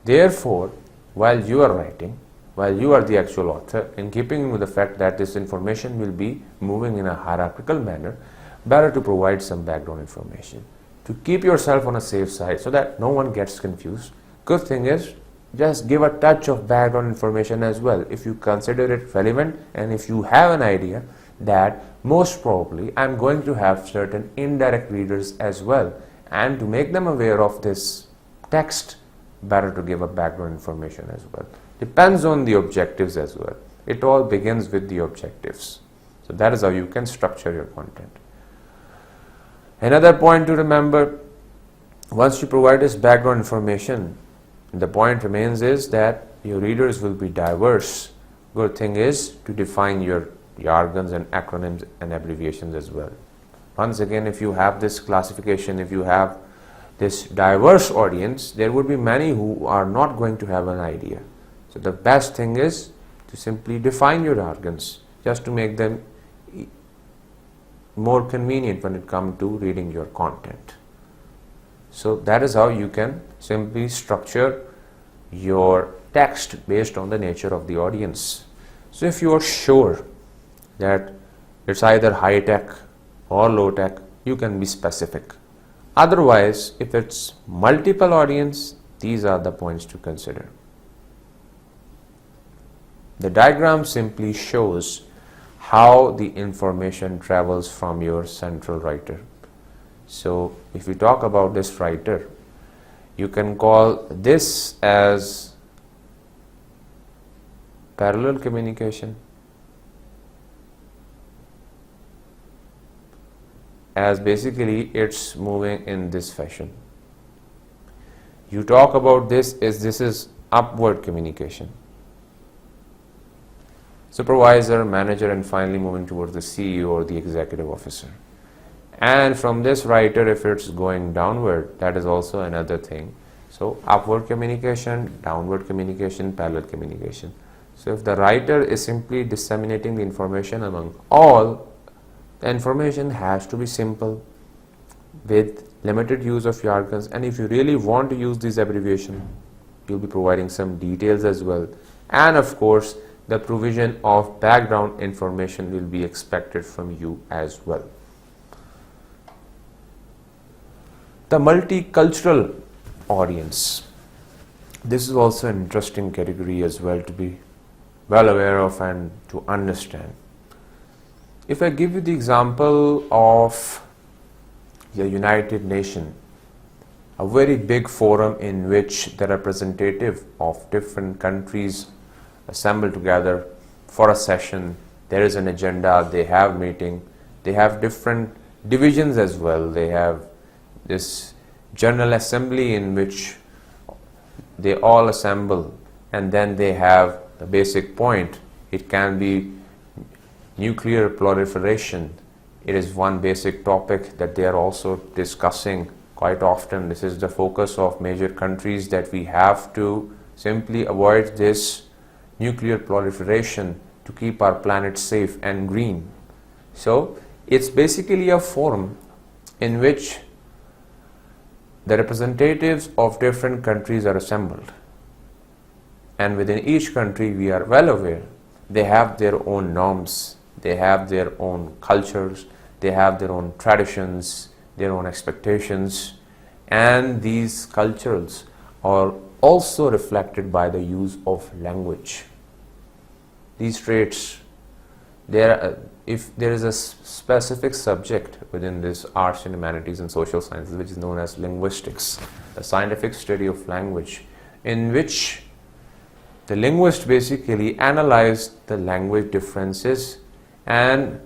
Therefore, while you are writing, while you are the actual author, in keeping with the fact that this information will be moving in a hierarchical manner, better to provide some background information to keep yourself on a safe side so that no one gets confused. Good thing is, just give a touch of background information as well if you consider it relevant, and if you have an idea that most probably I'm going to have certain indirect readers as well, and to make them aware of this text, better to give a background information as well. Depends on the objectives as well. It all begins with the objectives. So that is how you can structure your content. Another point to remember, once you provide this background information, the point remains is that your readers will be diverse. Good thing is to define your jargons and acronyms and abbreviations as well. Once again, if you have this classification, if you have this diverse audience, there would be many who are not going to have an idea. So the best thing is to simply define your jargons, just to make them more convenient when it comes to reading your content. So that is how you can simply structure your text based on the nature of the audience. So if you are sure that it's either high tech or low tech, you can be specific. Otherwise, if it's multiple audience, these are the points to consider. The diagram simply shows how the information travels from your central writer. So if we talk about this writer, you can call this as parallel communication, as basically it's moving in this fashion. You talk about this is upward communication. Supervisor, manager, and finally moving towards the CEO or the executive officer. And from this writer, if it's going downward, that is also another thing. So upward communication, downward communication, parallel communication. So if the writer is simply disseminating the information among all, the information has to be simple with limited use of jargons, and if you really want to use this abbreviation, you'll be providing some details as well. And of course, the provision of background information will be expected from you as well. The multicultural audience. This is also an interesting category as well to be well aware of and to understand. If I give you the example of the United Nations, a very big forum in which the representative of different countries assemble together for a session, there is an agenda, they have meeting, they have different divisions as well, they have this general assembly in which they all assemble, and then they have the basic point. It can be nuclear proliferation. It is one basic topic that they are also discussing quite often. This is the focus of major countries, that we have to simply avoid this nuclear proliferation to keep our planet safe and green. So it's basically a forum in which the representatives of different countries are assembled, and within each country, we are well aware, they have their own norms, they have their own cultures, they have their own traditions, their own expectations, and these cultures or also reflected by the use of language. These traits, if there is a specific subject within this arts and humanities and social sciences which is known as linguistics, the scientific study of language, in which the linguist basically analyzed the language differences, and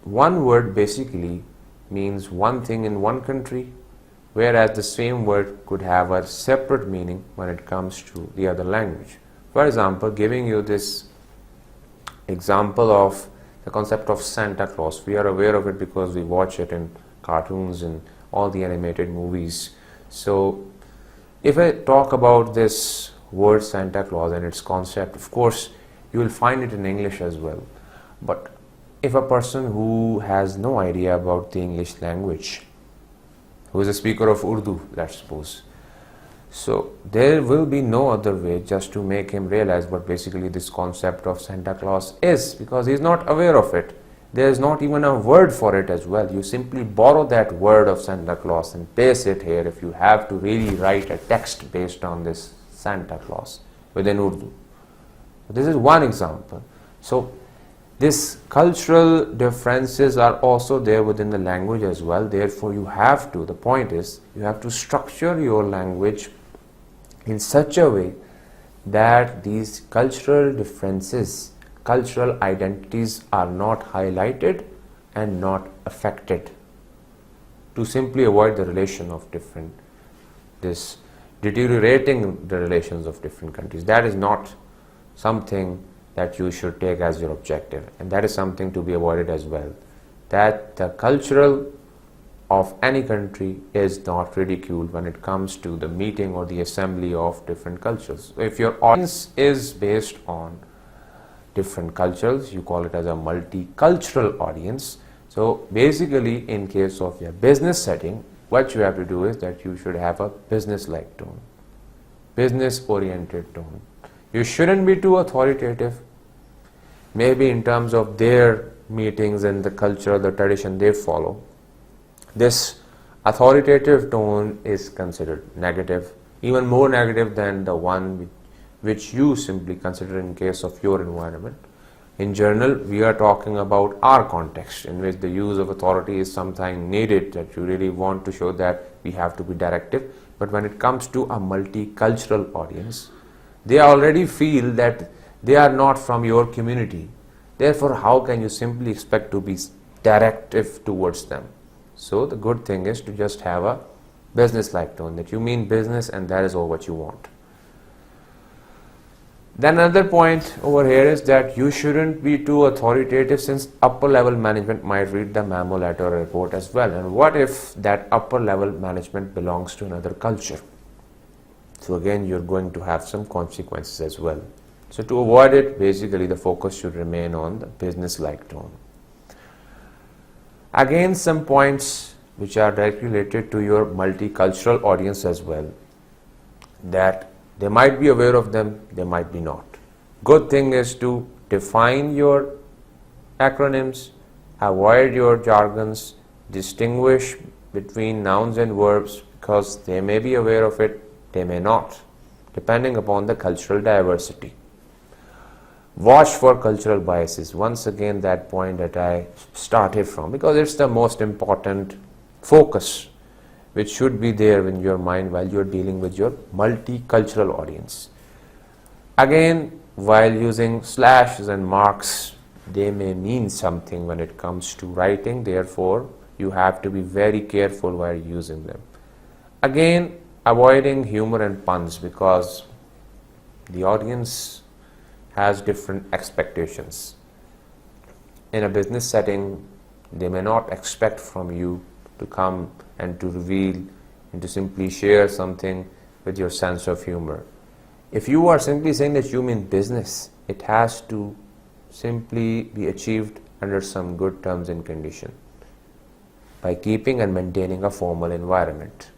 one word basically means one thing in one country, whereas the same word could have a separate meaning when it comes to the other language. For example, giving you this example of the concept of Santa Claus. We are aware of it because we watch it in cartoons and all the animated movies. So if I talk about this word Santa Claus and its concept, of course you will find it in English as well. But if a person who has no idea about the English language, who is a speaker of Urdu, let's suppose, so there will be no other way just to make him realize what basically this concept of Santa Claus is, because he is not aware of it. There is not even a word for it as well. You simply borrow that word of Santa Claus and paste it here if you have to really write a text based on this Santa Claus within Urdu. This is one example. So these cultural differences are also there within the language as well. Therefore the point is, you have to structure your language in such a way that these cultural differences, cultural identities are not highlighted and not affected, to simply avoid the relation of this deteriorating the relations of different countries. That is not something that you should take as your objective, and that is something to be avoided as well, that the cultural of any country is not ridiculed when it comes to the meeting or the assembly of different cultures. So if your audience is based on different cultures, you call it as a multicultural audience. So basically, in case of your business setting, what you have to do is that you should have a business-like tone, business-oriented tone. You shouldn't be too authoritative, maybe in terms of their meetings and the culture, the tradition they follow. This authoritative tone is considered negative, even more negative than the one which you simply consider in case of your environment. In general, we are talking about our context, in which the use of authority is something needed, that you really want to show that we have to be directive. But when it comes to a multicultural audience, they already feel that they are not from your community. Therefore, how can you simply expect to be directive towards them? So the good thing is to just have a business-like tone, that you mean business and that is all what you want. Then another point over here is that you shouldn't be too authoritative, since upper level management might read the memo, letter or report as well. And what if that upper level management belongs to another culture? So again, you're going to have some consequences as well. So to avoid it, basically the focus should remain on the business-like tone. Again, some points which are directly related to your multicultural audience as well, that they might be aware of them, they might be not. Good thing is to define your acronyms, avoid your jargons, distinguish between nouns and verbs, because they may be aware of it, they may not, depending upon the cultural diversity. Watch for cultural biases. Once again, that point that I started from, because it's the most important focus which should be there in your mind while you're dealing with your multicultural audience. Again, while using slashes and marks, they may mean something when it comes to writing. Therefore, you have to be very careful while using them. Again, avoiding humor and puns, because the audience has different expectations. In a business setting, they may not expect from you to come and to reveal and to simply share something with your sense of humor. If you are simply saying that you mean business, it has to simply be achieved under some good terms and conditions, by keeping and maintaining a formal environment.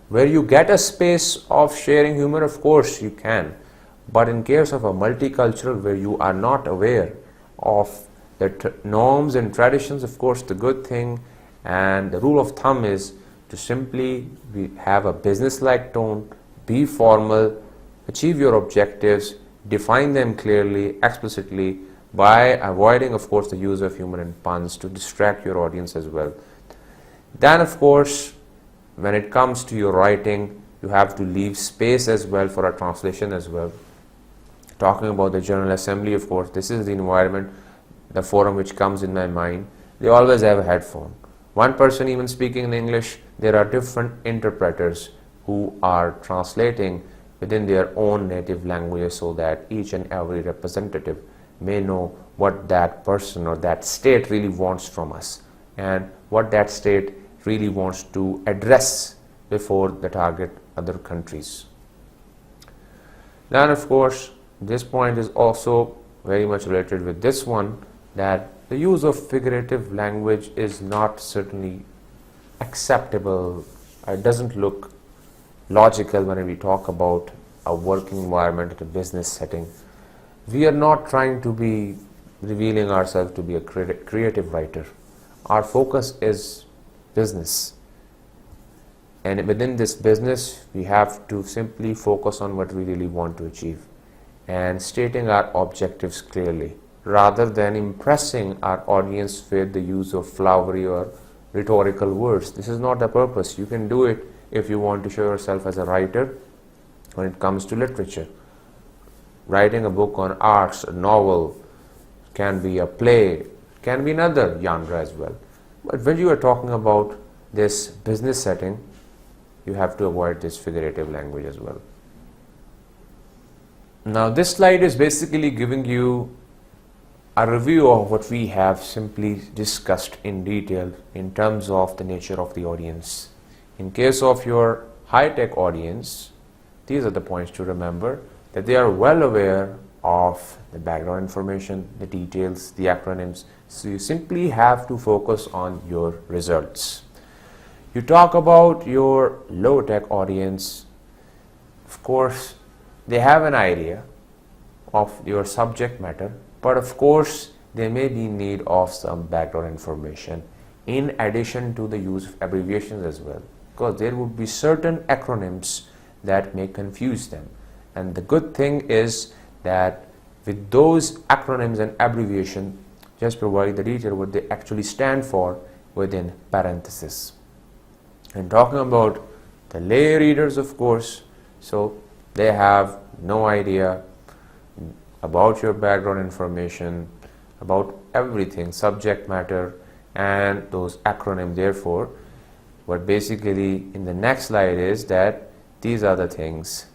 Where you get a space of sharing humor, of course you can. But in case of a multicultural where you are not aware of the norms and traditions, of course the good thing and the rule of thumb is to simply have a business-like tone, be formal, achieve your objectives, define them clearly, explicitly, by avoiding, of course, the use of humor and puns to distract your audience as well. Then, of course, when it comes to your writing, you have to leave space as well for a translation as well. Talking about the General Assembly, of course, this is the environment, the forum which comes in my mind. They always have a headphone. One person even speaking in English, there are different interpreters who are translating within their own native languages so that each and every representative may know what that person or that state really wants from us and what that state really wants to address before the target other countries. Then, of course, this point is also very much related with this one, that the use of figurative language is not certainly acceptable. It doesn't look logical when we talk about a working environment, a business setting. We are not trying to be revealing ourselves to be a creative writer. Our focus is business. And within this business, we have to simply focus on what we really want to achieve and stating our objectives clearly, rather than impressing our audience with the use of flowery or rhetorical words. This is not the purpose. You can do it if you want to show yourself as a writer when it comes to literature. Writing a book on arts, a novel, can be a play, can be another genre as well. But when you are talking about this business setting, you have to avoid this figurative language as well. Now, this slide is basically giving you a review of what we have simply discussed in detail in terms of the nature of the audience. In case of your high-tech audience, these are the points to remember, that they are well aware of the background information, the details, the acronyms. So you simply have to focus on your results. You talk about your low-tech audience. Of course, they have an idea of your subject matter, but of course, they may be in need of some background information in addition to the use of abbreviations as well, because there would be certain acronyms that may confuse them. And the good thing is that with those acronyms and abbreviation, just provide the detail what they actually stand for within parentheses. And talking about the lay readers, of course, so they have no idea about your background information, about everything, subject matter, and those acronyms. Therefore, what basically in the next slide is that these are the things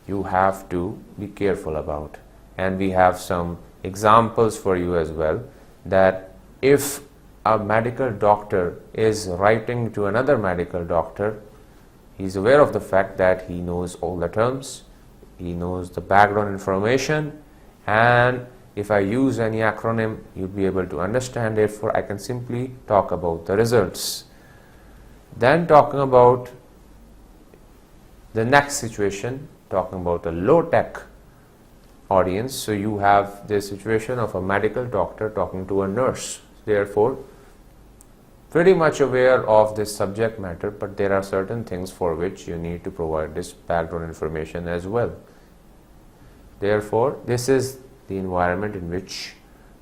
you have to be careful about. And we have some examples for you as well, that if a medical doctor is writing to another medical doctor, he's aware of the fact that he knows all the terms, he knows the background information, and if I use any acronym, you'll be able to understand it, for I can simply talk about the results. Then talking about the next situation, talking about a low-tech audience. So you have this situation of a medical doctor talking to a nurse. Therefore, pretty much aware of this subject matter, but there are certain things for which you need to provide this background information as well. Therefore, this is the environment in which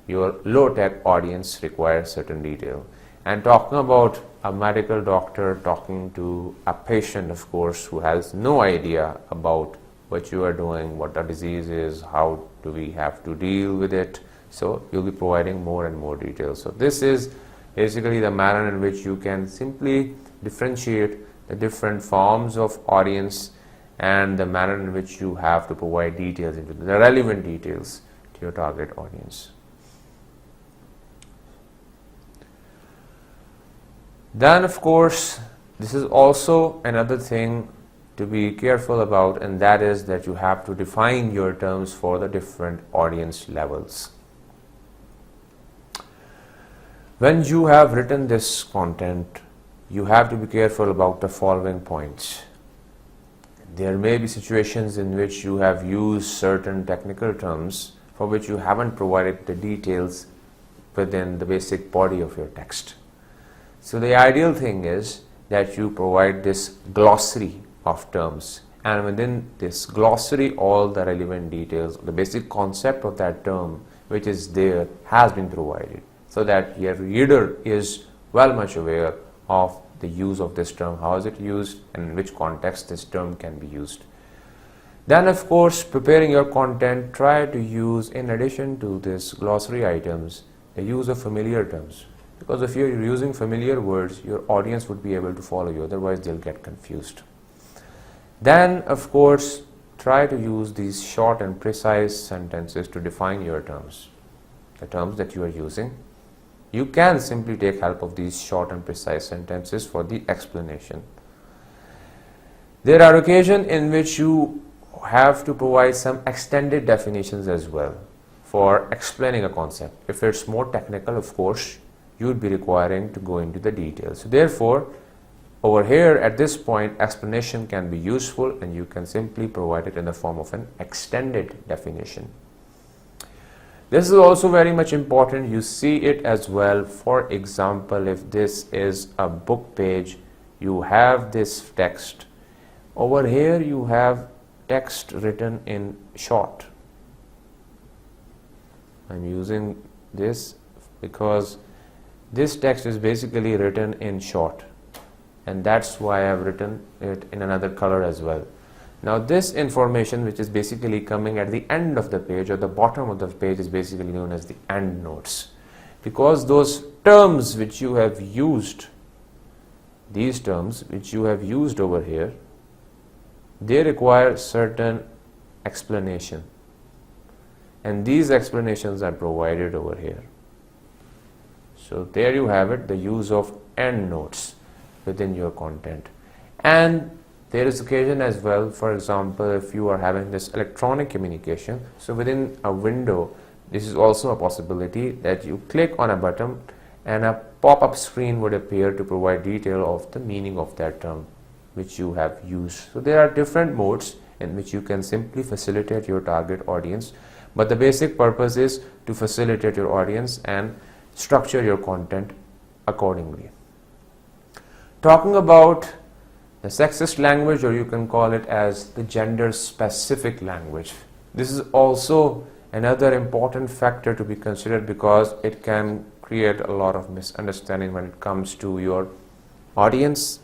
your low-tech audience requires certain detail. And talking about a medical doctor talking to a patient, of course, who has no idea about what you are doing, what the disease is, how do we have to deal with it. So you'll be providing more and more details. So this is basically the manner in which you can simply differentiate the different forms of audience and the manner in which you have to provide details, into the relevant details to your target audience. Then, of course, this is also another thing to be careful about, and that is that you have to define your terms for the different audience levels. When you have written this content, you have to be careful about the following points. There may be situations in which you have used certain technical terms for which you haven't provided the details within the basic body of your text. So the ideal thing is that you provide this glossary of terms and within this glossary all the relevant details, the basic concept of that term which is there has been provided, so that your reader is well much aware of the use of this term, how is it used, and in which context this term can be used. Then of course, preparing your content, try to use, in addition to this glossary items, the use of familiar terms, because if you're using familiar words, your audience would be able to follow you, otherwise they'll get confused. Then of course, try to use these short and precise sentences to define your terms, the terms that you are using. You can simply take help of these short and precise sentences for the explanation. There are occasions in which you have to provide some extended definitions as well for explaining a concept. If it's more technical, of course, you would be requiring to go into the details. So therefore, over here at this point, explanation can be useful, and you can simply provide it in the form of an extended definition. This is also very much important. You see it as well. For example, if this is a book page, you have this text. Over here you have text written in short. I'm using this because this text is basically written in short, and that's why I've written it in another color as well. Now this information, which is basically coming at the end of the page or the bottom of the page, is basically known as the endnotes, because those terms which you have used, these terms which you have used over here, they require certain explanation, and these explanations are provided over here. So there you have it, the use of endnotes within your content. And there is occasion as well, for example, if you are having this electronic communication, so within a window, this is also a possibility that you click on a button and a pop-up screen would appear to provide detail of the meaning of that term which you have used. So there are different modes in which you can simply facilitate your target audience, but the basic purpose is to facilitate your audience and structure your content accordingly. Talking about the sexist language, or you can call it as the gender specific language. This is also another important factor to be considered, because it can create a lot of misunderstanding when it comes to your audience,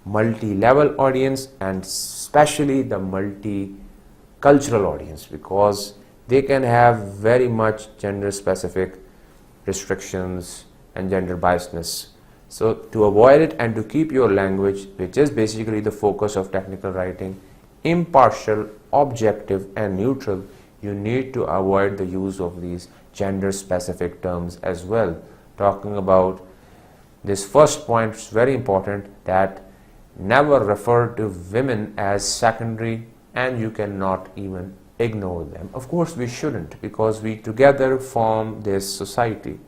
multi-level audience, and especially the multicultural audience, because they can have very much gender specific restrictions and gender biasness. So to avoid it and to keep your language, which is basically the focus of technical writing, impartial, objective and neutral, you need to avoid the use of these gender specific terms as well. Talking about this first point, is very important, that never refer to women as secondary, and you cannot even ignore them. Of course we shouldn't, because we together form this society.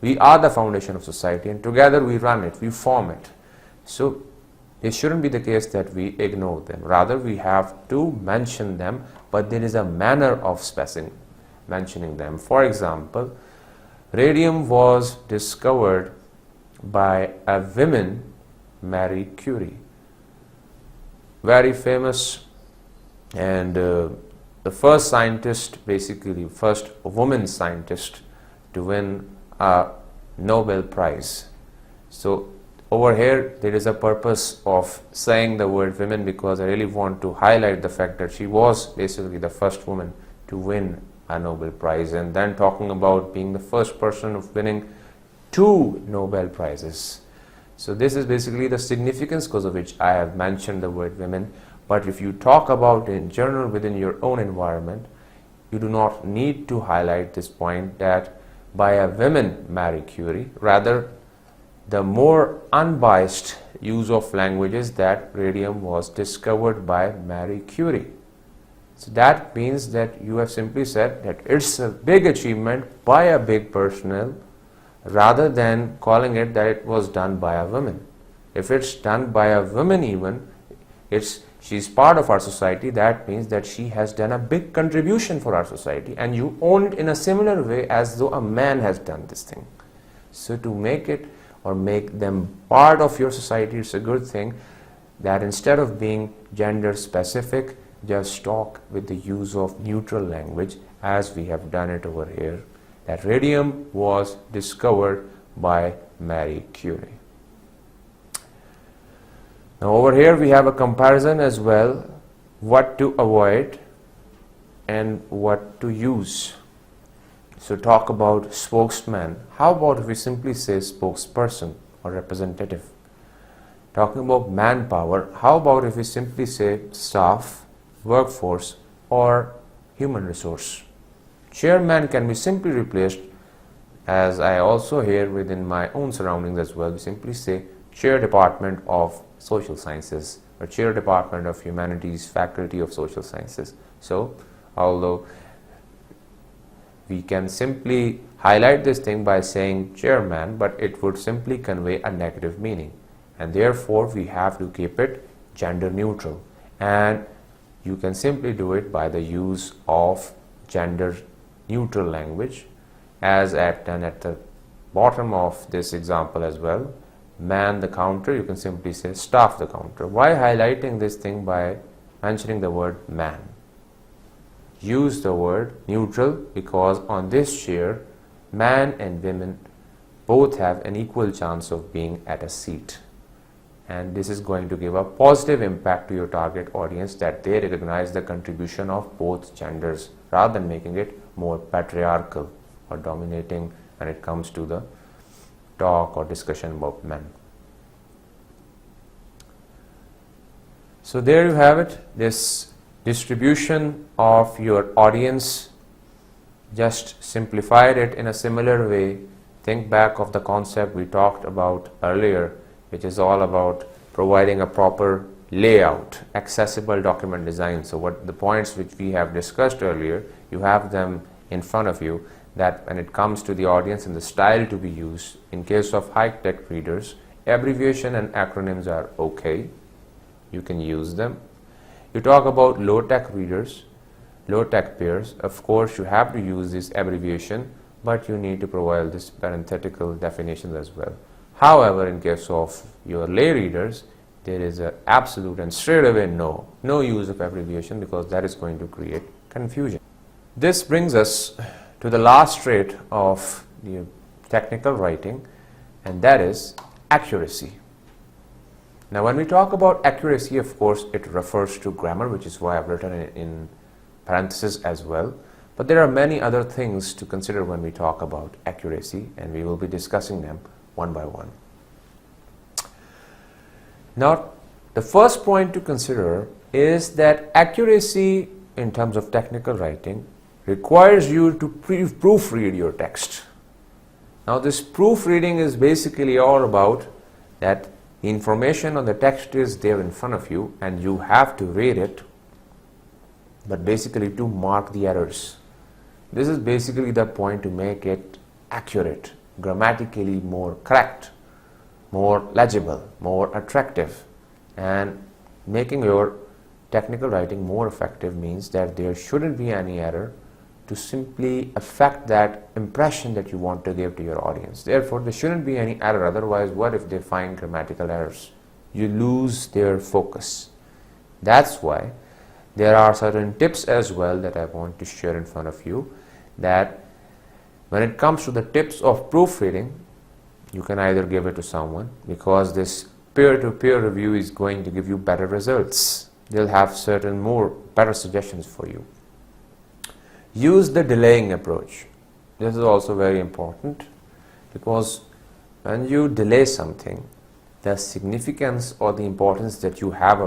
We are the foundation of society, and together we run it, we form it. So it shouldn't be the case that we ignore them. Rather, we have to mention them, but there is a manner of mentioning them. For example, radium was discovered by a woman, Marie Curie, very famous, and the first scientist, basically first woman scientist to win a Nobel Prize. So over here there is a purpose of saying the word women, because I really want to highlight the fact that she was basically the first woman to win a Nobel Prize, and then talking about being the first person of winning 2 Nobel Prizes. So this is basically the significance because of which I have mentioned the word women. But if you talk about in general within your own environment, you do not need to highlight this point that by a woman, Marie Curie. Rather, the more unbiased use of language is that radium was discovered by Marie Curie. So that means that you have simply said that it's a big achievement by a big personnel, rather than calling it that it was done by a woman. If it's done by a woman even, she's part of our society, that means that she has done a big contribution for our society, and you own it in a similar way as though a man has done this thing. So to make it or make them part of your society, it's a good thing. that instead of being gender specific, just talk with the use of neutral language as we have done it over here. That radium was discovered by Marie Curie. Now over here we have a comparison as well, what to avoid and what to use. So talk about spokesman. How about if we simply say spokesperson or representative? Talking about manpower, how about if we simply say staff, workforce or human resource? Chairman can be simply replaced, as I also hear within my own surroundings as well, we simply say chair department of social sciences or chair department of humanities, faculty of social sciences. So although we can simply highlight this thing by saying chairman, but it would simply convey a negative meaning, and therefore we have to keep it gender neutral, and you can simply do it by the use of gender neutral language, as done at the bottom of this example as well. Man the counter, you can simply say staff the counter. Why highlighting this thing by mentioning the word man? Use the word neutral because on this chair, man and women both have an equal chance of being at a seat. And this is going to give a positive impact to your target audience, that they recognize the contribution of both genders rather than making it more patriarchal or dominating when it comes to the talk or discussion about men. So there you have it, this distribution of your audience. Just simplified it in a similar way. Think back of the concept we talked about earlier, which is all about providing a proper layout, accessible document design. So what the points which we have discussed earlier, you have them in front of you, that when it comes to the audience and the style to be used, in case of high-tech readers, abbreviation and acronyms are okay. You can use them. You talk about low-tech readers, low-tech peers, of course you have to use this abbreviation, but you need to provide this parenthetical definitions as well. However, in case of your lay readers, there is an absolute and straight away no use of abbreviation, because that is going to create confusion. This brings us to the last trait of the technical writing, and that is accuracy. Now when we talk about accuracy, of course it refers to grammar, which is why I've written it in parentheses as well. But there are many other things to consider when we talk about accuracy, and we will be discussing them one by one. Now, the first point to consider is that accuracy in terms of technical writing requires you to proofread your text. Now, this proofreading is basically all about that the information on the text is there in front of you and you have to read it, but basically to mark the errors. This is basically the point to make it accurate, grammatically more correct, more legible, more attractive, and making your technical writing more effective means that there shouldn't be any error to simply affect that impression that you want to give to your audience. Therefore, there shouldn't be any error. Otherwise, what if they find grammatical errors? You lose their focus. That's why there are certain tips as well that I want to share in front of you, that when it comes to the tips of proofreading, you can either give it to someone, because this peer-to-peer review is going to give you better results. They'll have certain better suggestions for you. Use the delaying approach. This is also very important, because when you delay something, the significance or the importance that you have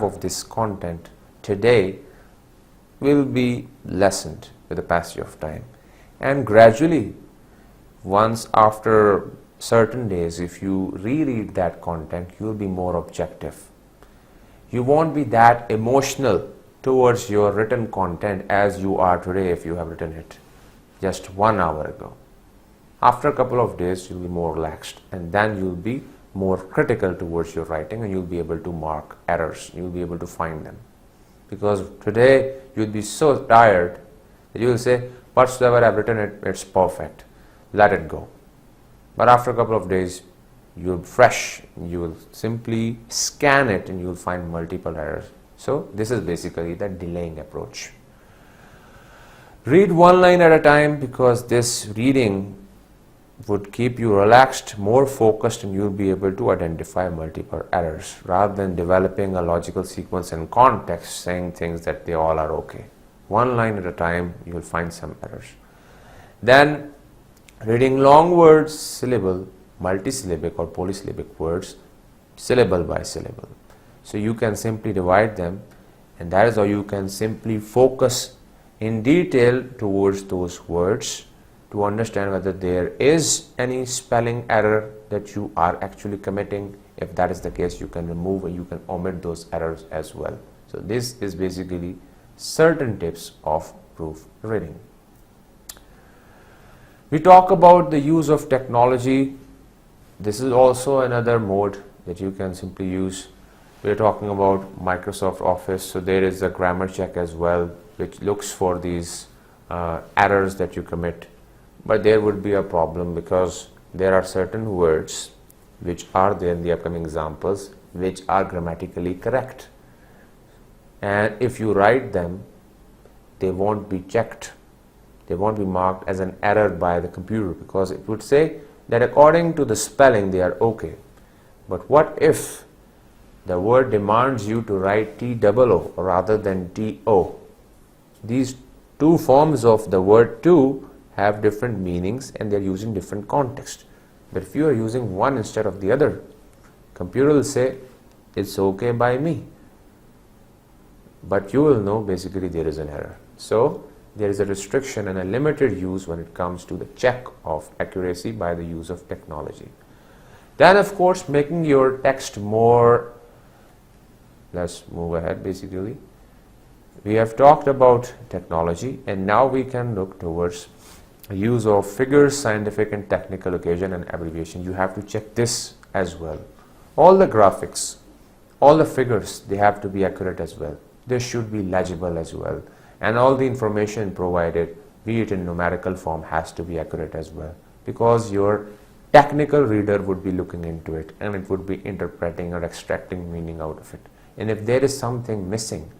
of this content today will be lessened with the passage of time. And gradually, once after certain days, if you reread that content, you will be more objective. You won't be that emotional towards your written content as you are today if you have written it just 1 hour ago. After a couple of days, you'll be more relaxed, and then you'll be more critical towards your writing, and you'll be able to mark errors. You'll be able to find them. Because today, you'll be so tired that you'll say, whatsoever I've written, it's perfect. Let it go. But after a couple of days, you'll fresh, you will simply scan it and you'll find multiple errors. So this is basically the delaying approach. Read one line at a time, because this reading would keep you relaxed, more focused, and you'll be able to identify multiple errors rather than developing a logical sequence and context saying things that they all are okay. One line at a time, you'll find some errors. Then reading long words, syllable, multisyllabic or polysyllabic words, syllable by syllable. So you can simply divide them, and that is how you can simply focus in detail towards those words to understand whether there is any spelling error that you are actually committing. If that is the case, you can remove or you can omit those errors as well. So this is basically certain tips of proofreading. We talk about the use of technology. This is also another mode that you can simply use. We're talking about Microsoft Office, so there is a grammar check as well, which looks for these errors that you commit. But there would be a problem, because there are certain words which are there in the upcoming examples which are grammatically correct. And if you write them, they won't be checked. They won't be marked as an error by the computer, because it would say that according to the spelling they are okay. But what if the word demands you to write T-O-O rather than T-O? These two forms of the word to have different meanings and they are used in different contexts. But if you are using one instead of the other, computer will say it's okay by me. But you will know basically there is an error. So there is a restriction and a limited use when it comes to the check of accuracy by the use of technology. Then of course, making your text more, let's move ahead basically. We have talked about technology, and now we can look towards use of figures, scientific and technical occasion and abbreviation. You have to check this as well. All the graphics, all the figures, they have to be accurate as well. They should be legible as well. And all the information provided, be it in numerical form, has to be accurate as well. Because your technical reader would be looking into it and it would be interpreting or extracting meaning out of it. And if there is something missing,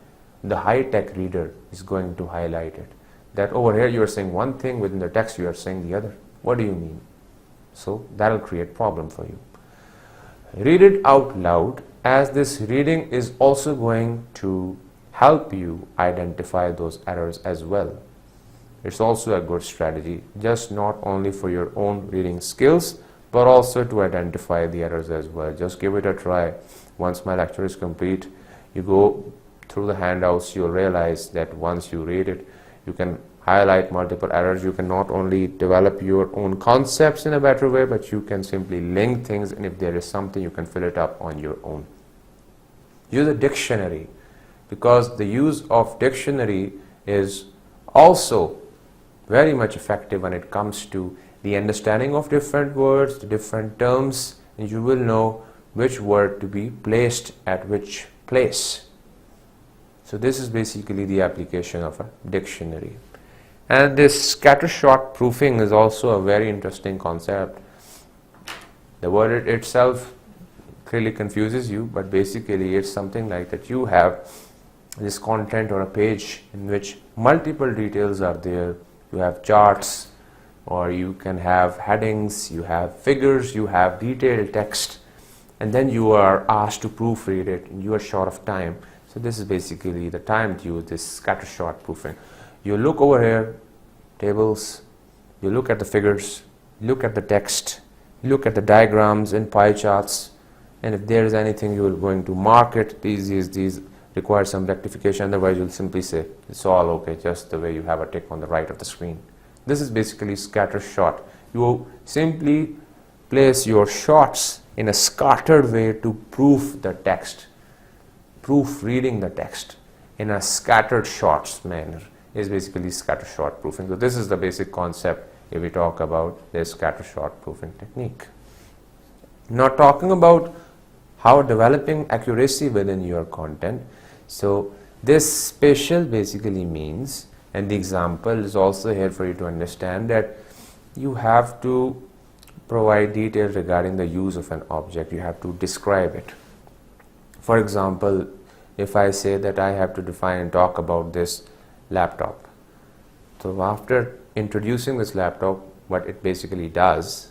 the high-tech reader is going to highlight it. That over here you are saying one thing, within the text you are saying the other. What do you mean? So that will create problem for you. Read it out loud, as this reading is also going to help you identify those errors as well. It's also a good strategy, just not only for your own reading skills, but also to identify the errors as well. Just give it a try. Once my lecture is complete, you go through the handouts, you'll realize that once you read it, you can highlight multiple errors. You can not only develop your own concepts in a better way, but you can simply link things, and if there is something, you can fill it up on your own. Use a dictionary, because the use of dictionary is also very much effective when it comes to the understanding of different words, the different terms, and you will know which word to be placed at which place. So this is basically the application of a dictionary. And this scattershot proofing is also a very interesting concept. The word itself clearly confuses you, but basically it's something like that you have this content or a page in which multiple details are there. You have charts, or you can have headings, you have figures, you have detailed text, and then you are asked to proofread it and you are short of time. So this is basically the time to use this scattershot proofing. You look over here, tables, you look at the figures, look at the text, look at the diagrams and pie charts, and if there is anything you are going to mark it. These require some rectification, otherwise you'll simply say it's all okay, just the way you have a tick on the right of the screen. This is basically scattershot. You simply place your shots in a scattered way to proof the text. Proofreading the text in a scattered shots manner is basically scattershot proofing. So this is the basic concept if we talk about this scattershot proofing technique. Now talking about how developing accuracy within your content. So this spatial basically means, and the example is also here for you to understand, that you have to provide details regarding the use of an object. You have to describe it. For example, if I say that I have to define and talk about this laptop. So after introducing this laptop, what it basically does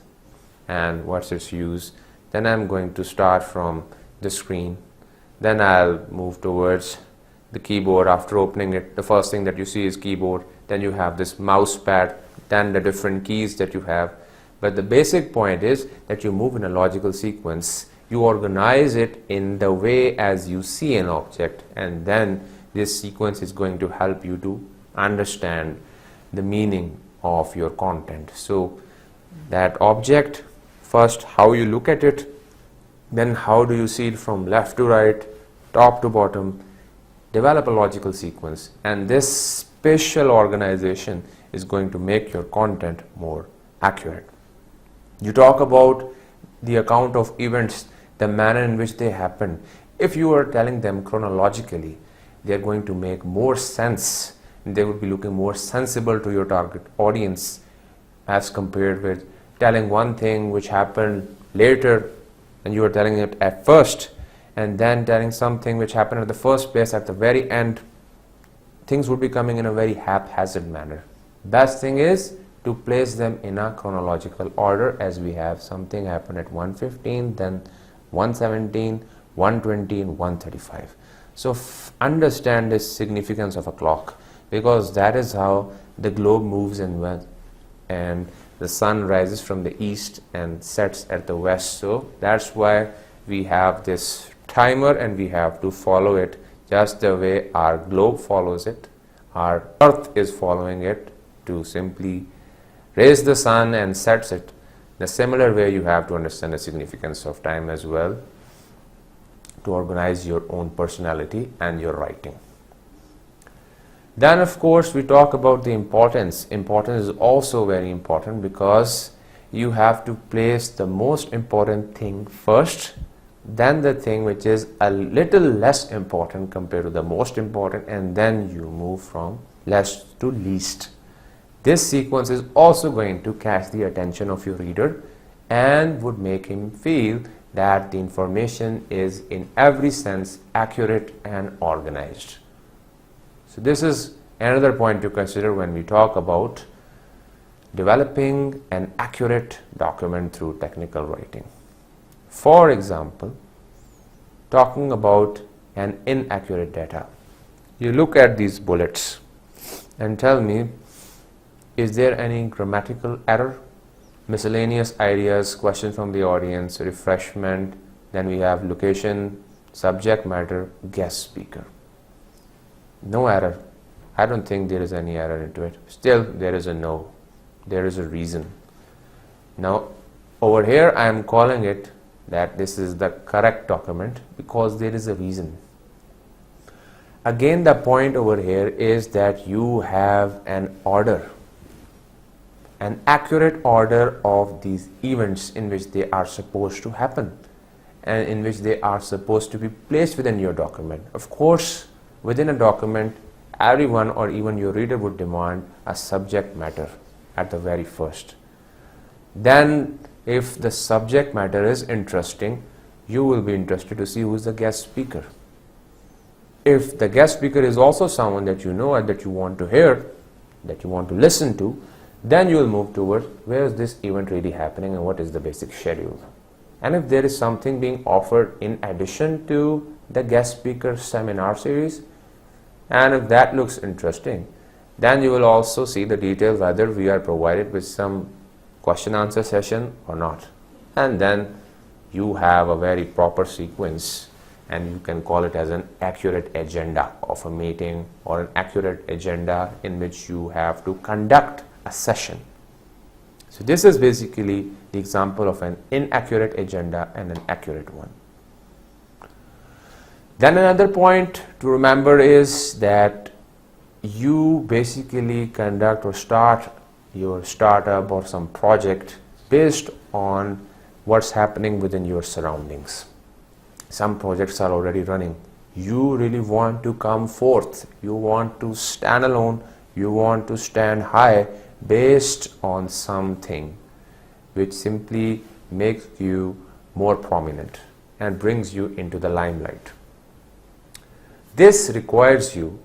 and what's its use, then I'm going to start from the screen. Then I'll move towards the keyboard. After opening it, the first thing that you see is keyboard. Then you have this mouse pad, then the different keys that you have. But the basic point is that you move in a logical sequence. You organize it in the way as you see an object, and then this sequence is going to help you to understand the meaning of your content. So that object, first how you look at it, then how do you see it from left to right, top to bottom, develop a logical sequence, and this spatial organization is going to make your content more accurate. You talk about the account of events, the manner in which they happen. If you are telling them chronologically, they are going to make more sense. They would be looking more sensible to your target audience as compared with telling one thing which happened later and you are telling it at first, and then telling something which happened at the first place at the very end. Things would be coming in a very haphazard manner. Best thing is to place them in a chronological order, as we have something happen at 1:15, then 1:17, 1:20 and 1:35. So understand the significance of a clock, because that is how the globe moves and the sun rises from the east and sets at the west. So that's why we have this timer and we have to follow it just the way our globe follows it. Our earth is following it to simply raise the sun and sets it. In a similar way, you have to understand the significance of time as well to organize your own personality and your writing. Then of course we talk about the importance. Importance is also very important, because you have to place the most important thing first, then the thing which is a little less important compared to the most important, and then you move from less to least. This sequence is also going to catch the attention of your reader and would make him feel that the information is in every sense accurate and organized. So this is another point to consider when we talk about developing an accurate document through technical writing. For example, talking about an inaccurate data. You look at these bullets and tell me, is there any grammatical error? Miscellaneous ideas, questions from the audience, refreshment, then we have location, subject matter, guest speaker. No error. I don't think there is any error into it. Still, there is a no. There is a reason. Now, over here I am calling it that this is the correct document because there is a reason. Again, the point over here is that you have an order, an accurate order of these events in which they are supposed to happen and in which they are supposed to be placed within your document. Of course, within a document, everyone or even your reader would demand a subject matter at the very first. Then, if the subject matter is interesting, you will be interested to see who is the guest speaker. If the guest speaker is also someone that you know and that you want to hear, that you want to listen to, then you will move towards where is this event really happening and what is the basic schedule. And if there is something being offered in addition to the guest speaker seminar series, and if that looks interesting, then you will also see the details whether we are provided with some question answer session or not. And then you have a very proper sequence, and you can call it as an accurate agenda of a meeting or an accurate agenda in which you have to conduct a session. So this is basically the example of an inaccurate agenda and an accurate one. Then another point to remember is that you basically conduct or start your startup or some project based on what's happening within your surroundings. Some projects are already running. You really want to come forth. You want to stand alone. You want to stand high based on something which simply makes you more prominent and brings you into the limelight. This requires you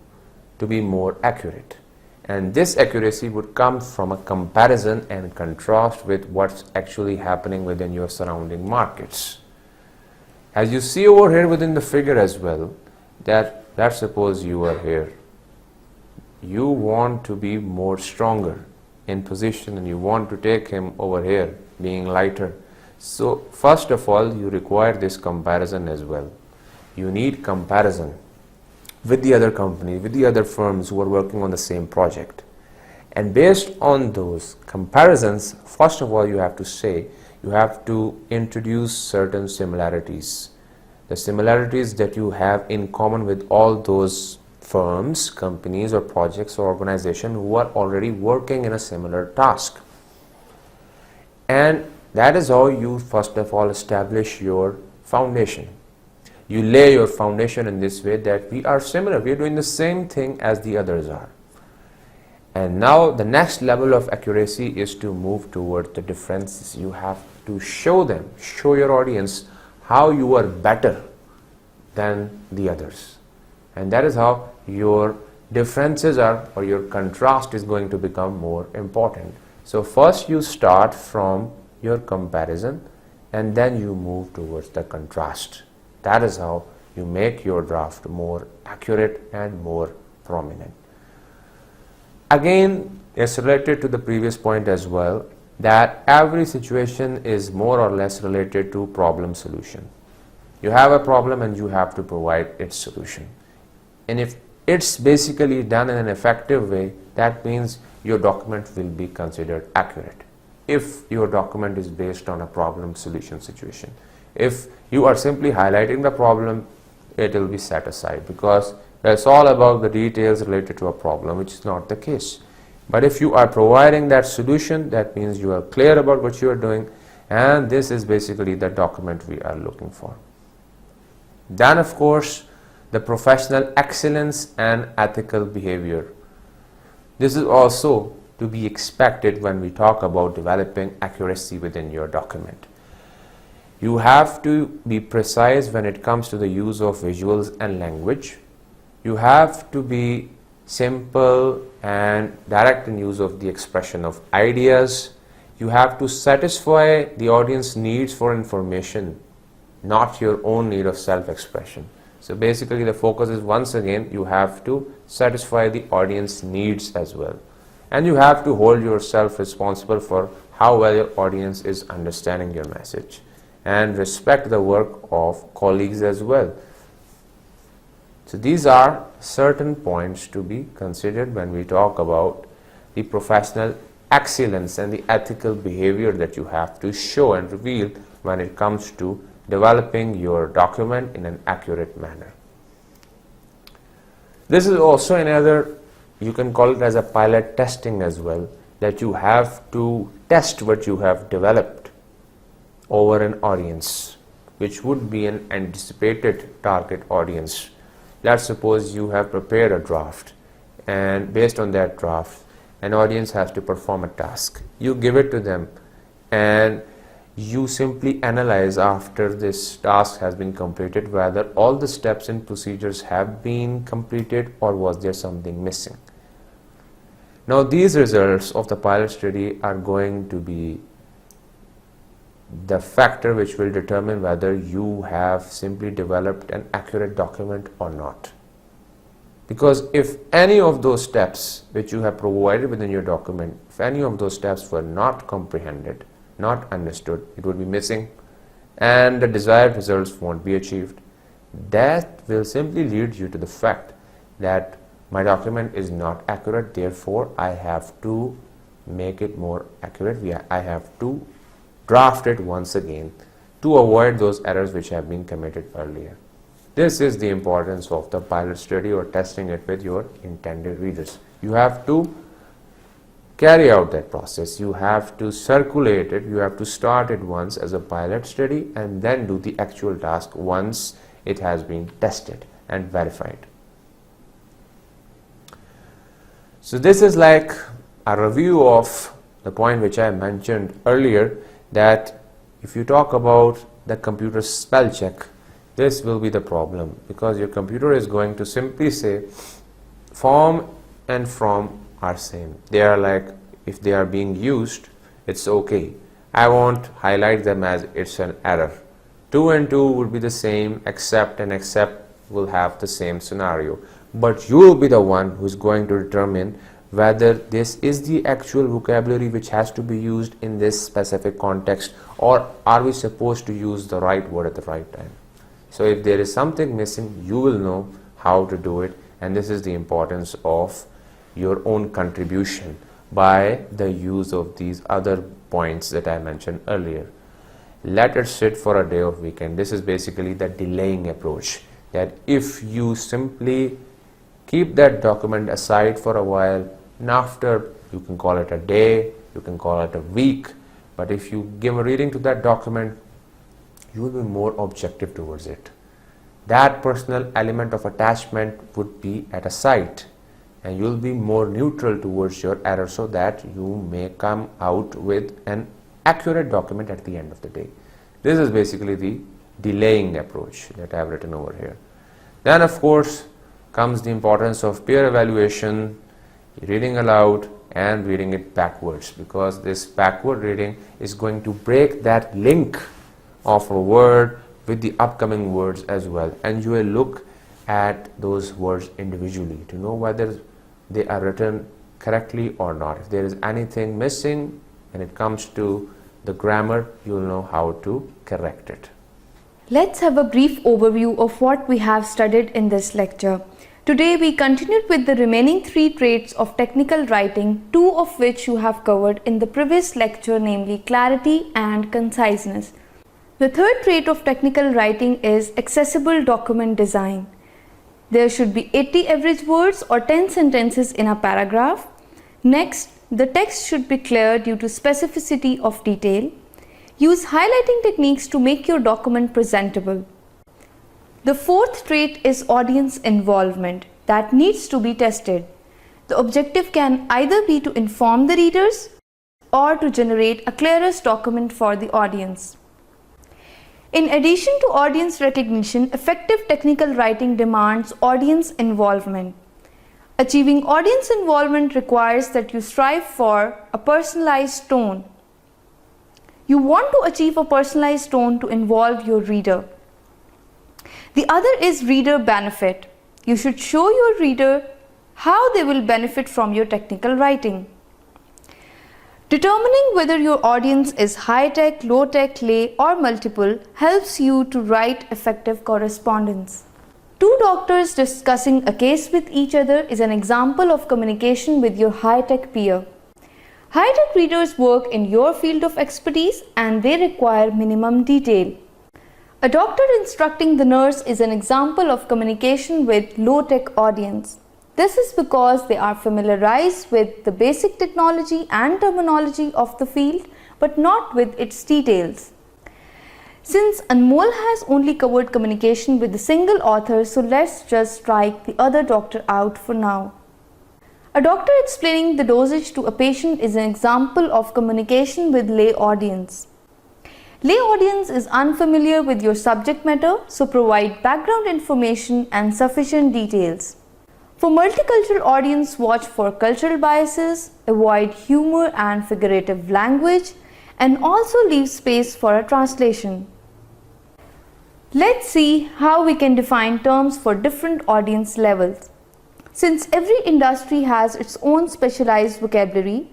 to be more accurate, and this accuracy would come from a comparison and contrast with what's actually happening within your surrounding markets. As you see over here within the figure as well, that let's suppose you are here. You want to be more stronger in position and you want to take him over here being lighter. So first of all, you require this comparison as well. You need comparison with the other companies, with the other firms who are working on the same project. And based on those comparisons, first of all, you have to introduce certain similarities. The similarities that you have in common with all those firms, companies or projects or organizations who are already working in a similar task. And that is how you first of all establish your foundation. You lay your foundation in this way that we are similar, we are doing the same thing as the others are. And now the next level of accuracy is to move towards the differences. You have to show your audience how you are better than the others. And that is how your differences are, or your contrast is going to become more important. So first you start from your comparison and then you move towards the contrast. That is how you make your draft more accurate and more prominent. Again, it's related to the previous point as well, that every situation is more or less related to problem solution. You have a problem and you have to provide its solution. And if it's basically done in an effective way, that means your document will be considered accurate. If your document is based on a problem solution situation. If you are simply highlighting the problem, it will be set aside because it's all about the details related to a problem, which is not the case. But if you are providing that solution, that means you are clear about what you are doing, and this is basically the document we are looking for. Then of course, the professional excellence and ethical behavior. This is also to be expected when we talk about developing accuracy within your document. You have to be precise when it comes to the use of visuals and language. You have to be simple and direct in use of the expression of ideas. You have to satisfy the audience needs for information, not your own need of self-expression. So basically the focus is, once again, you have to satisfy the audience needs as well. And you have to hold yourself responsible for how well your audience is understanding your message, and respect the work of colleagues as well. So these are certain points to be considered when we talk about the professional excellence and the ethical behavior that you have to show and reveal when it comes to developing your document in an accurate manner. This is also another, you can call it as a pilot testing as well, that you have to test what you have developed over an audience, which would be an anticipated target audience. Let's suppose you have prepared a draft, and based on that draft, an audience has to perform a task. You give it to them, and you simply analyze after this task has been completed whether all the steps and procedures have been completed or was there something missing. Now these results of the pilot study are going to be the factor which will determine whether you have simply developed an accurate document or not. Because if any of those steps which you have provided within your document, if any of those steps were not comprehended, not understood, it would be missing, and the desired results won't be achieved. That will simply lead you to the fact that my document is not accurate, therefore I have to make it more accurate. I have to draft it once again to avoid those errors which have been committed earlier. This is the importance of the pilot study or testing it with your intended readers. You have to carry out that process. You have to circulate it. You have to start it once as a pilot study and then do the actual task once it has been tested and verified. So this is like a review of the point which I mentioned earlier, that if you talk about the computer spell check, this will be the problem, because your computer is going to simply say form and from are same. They are like, if they are being used, it's okay. I won't highlight them as it's an error. 2 and 2 would be the same, except and except will have the same scenario. But you will be the one who is going to determine whether this is the actual vocabulary which has to be used in this specific context, or are we supposed to use the right word at the right time. So if there is something missing, you will know how to do it, and this is the importance of your own contribution by the use of these other points that I mentioned earlier. Let it sit for a day of weekend. This is basically the delaying approach, that if you simply keep that document aside for a while, and after, you can call it a day, you can call it a week, but if you give a reading to that document, you will be more objective towards it. That personal element of attachment would be at a side, and you will be more neutral towards your error, so that you may come out with an accurate document at the end of the day. This is basically the delaying approach that I have written over here. Then of course comes the importance of peer evaluation, reading aloud and reading it backwards, because this backward reading is going to break that link of a word with the upcoming words as well, and you will look at those words individually to know whether they are written correctly or not. If there is anything missing when it comes to the grammar, you will know how to correct it. Let's have a brief overview of what we have studied in this lecture. Today we continued with the remaining 3 traits of technical writing, 2 of which you have covered in the previous lecture, namely clarity and conciseness. The third trait of technical writing is accessible document design. There should be 80 average words or 10 sentences in a paragraph. Next, the text should be clear due to specificity of detail. Use highlighting techniques to make your document presentable. The fourth trait is audience involvement that needs to be tested. The objective can either be to inform the readers or to generate a clearest document for the audience. In addition to audience recognition, effective technical writing demands audience involvement. Achieving audience involvement requires that you strive for a personalized tone. You want to achieve a personalized tone to involve your reader. The other is reader benefit. You should show your reader how they will benefit from your technical writing. Determining whether your audience is high-tech, low-tech, lay or multiple helps you to write effective correspondence. 2 doctors discussing a case with each other is an example of communication with your high-tech peer. High-tech readers work in your field of expertise and they require minimum detail. A doctor instructing the nurse is an example of communication with low-tech audience. This is because they are familiarized with the basic technology and terminology of the field, but not with its details. Since Anmol has only covered communication with a single author, so let's just strike the other doctor out for now. A doctor explaining the dosage to a patient is an example of communication with lay audience. Lay audience is unfamiliar with your subject matter, so provide background information and sufficient details. For multicultural audience, watch for cultural biases, avoid humor and figurative language, and also leave space for a translation. Let's see how we can define terms for different audience levels. Since every industry has its own specialized vocabulary,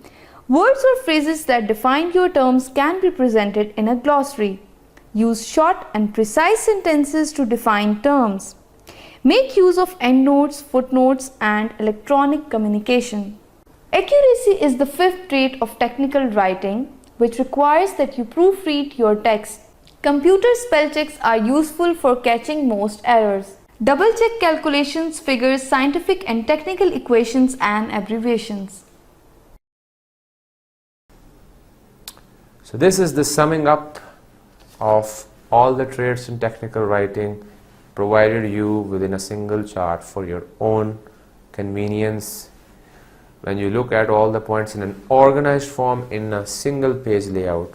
words or phrases that define your terms can be presented in a glossary. Use short and precise sentences to define terms. Make use of endnotes, footnotes, and electronic communication. Accuracy is the 5th trait of technical writing, which requires that you proofread your text. Computer spell checks are useful for catching most errors. Double-check calculations, figures, scientific and technical equations, and abbreviations. So this is the summing up of all the traits in technical writing provided you within a single chart for your own convenience. When you look at all the points in an organized form in a single page layout,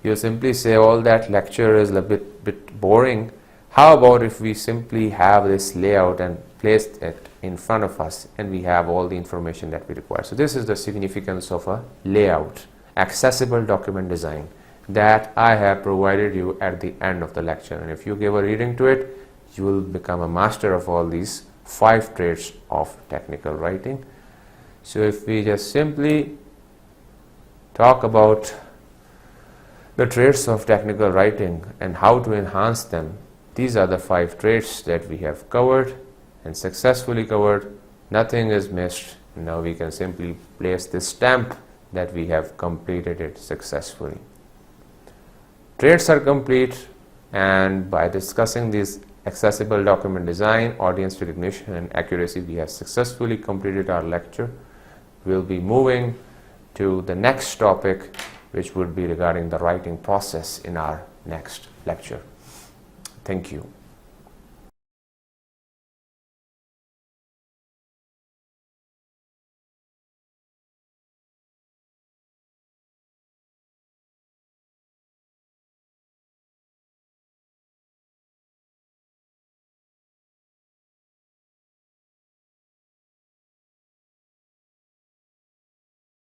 you'll simply say all that lecture is a bit boring. How about if we simply have this layout and place it in front of us and we have all the information that we require. So this is the significance of a layout, accessible document design, that I have provided you at the end of the lecture. And if you give a reading to it, you will become a master of all these 5 traits of technical writing. So if we just simply talk about the traits of technical writing and how to enhance them, these are the 5 traits that we have covered and successfully covered. Nothing is missed. Now we can simply place this stamp that we have completed it successfully. Traits are complete, and by discussing these accessible document design, audience recognition and accuracy, we have successfully completed our lecture. We'll be moving to the next topic, which would be regarding the writing process in our next lecture. Thank you.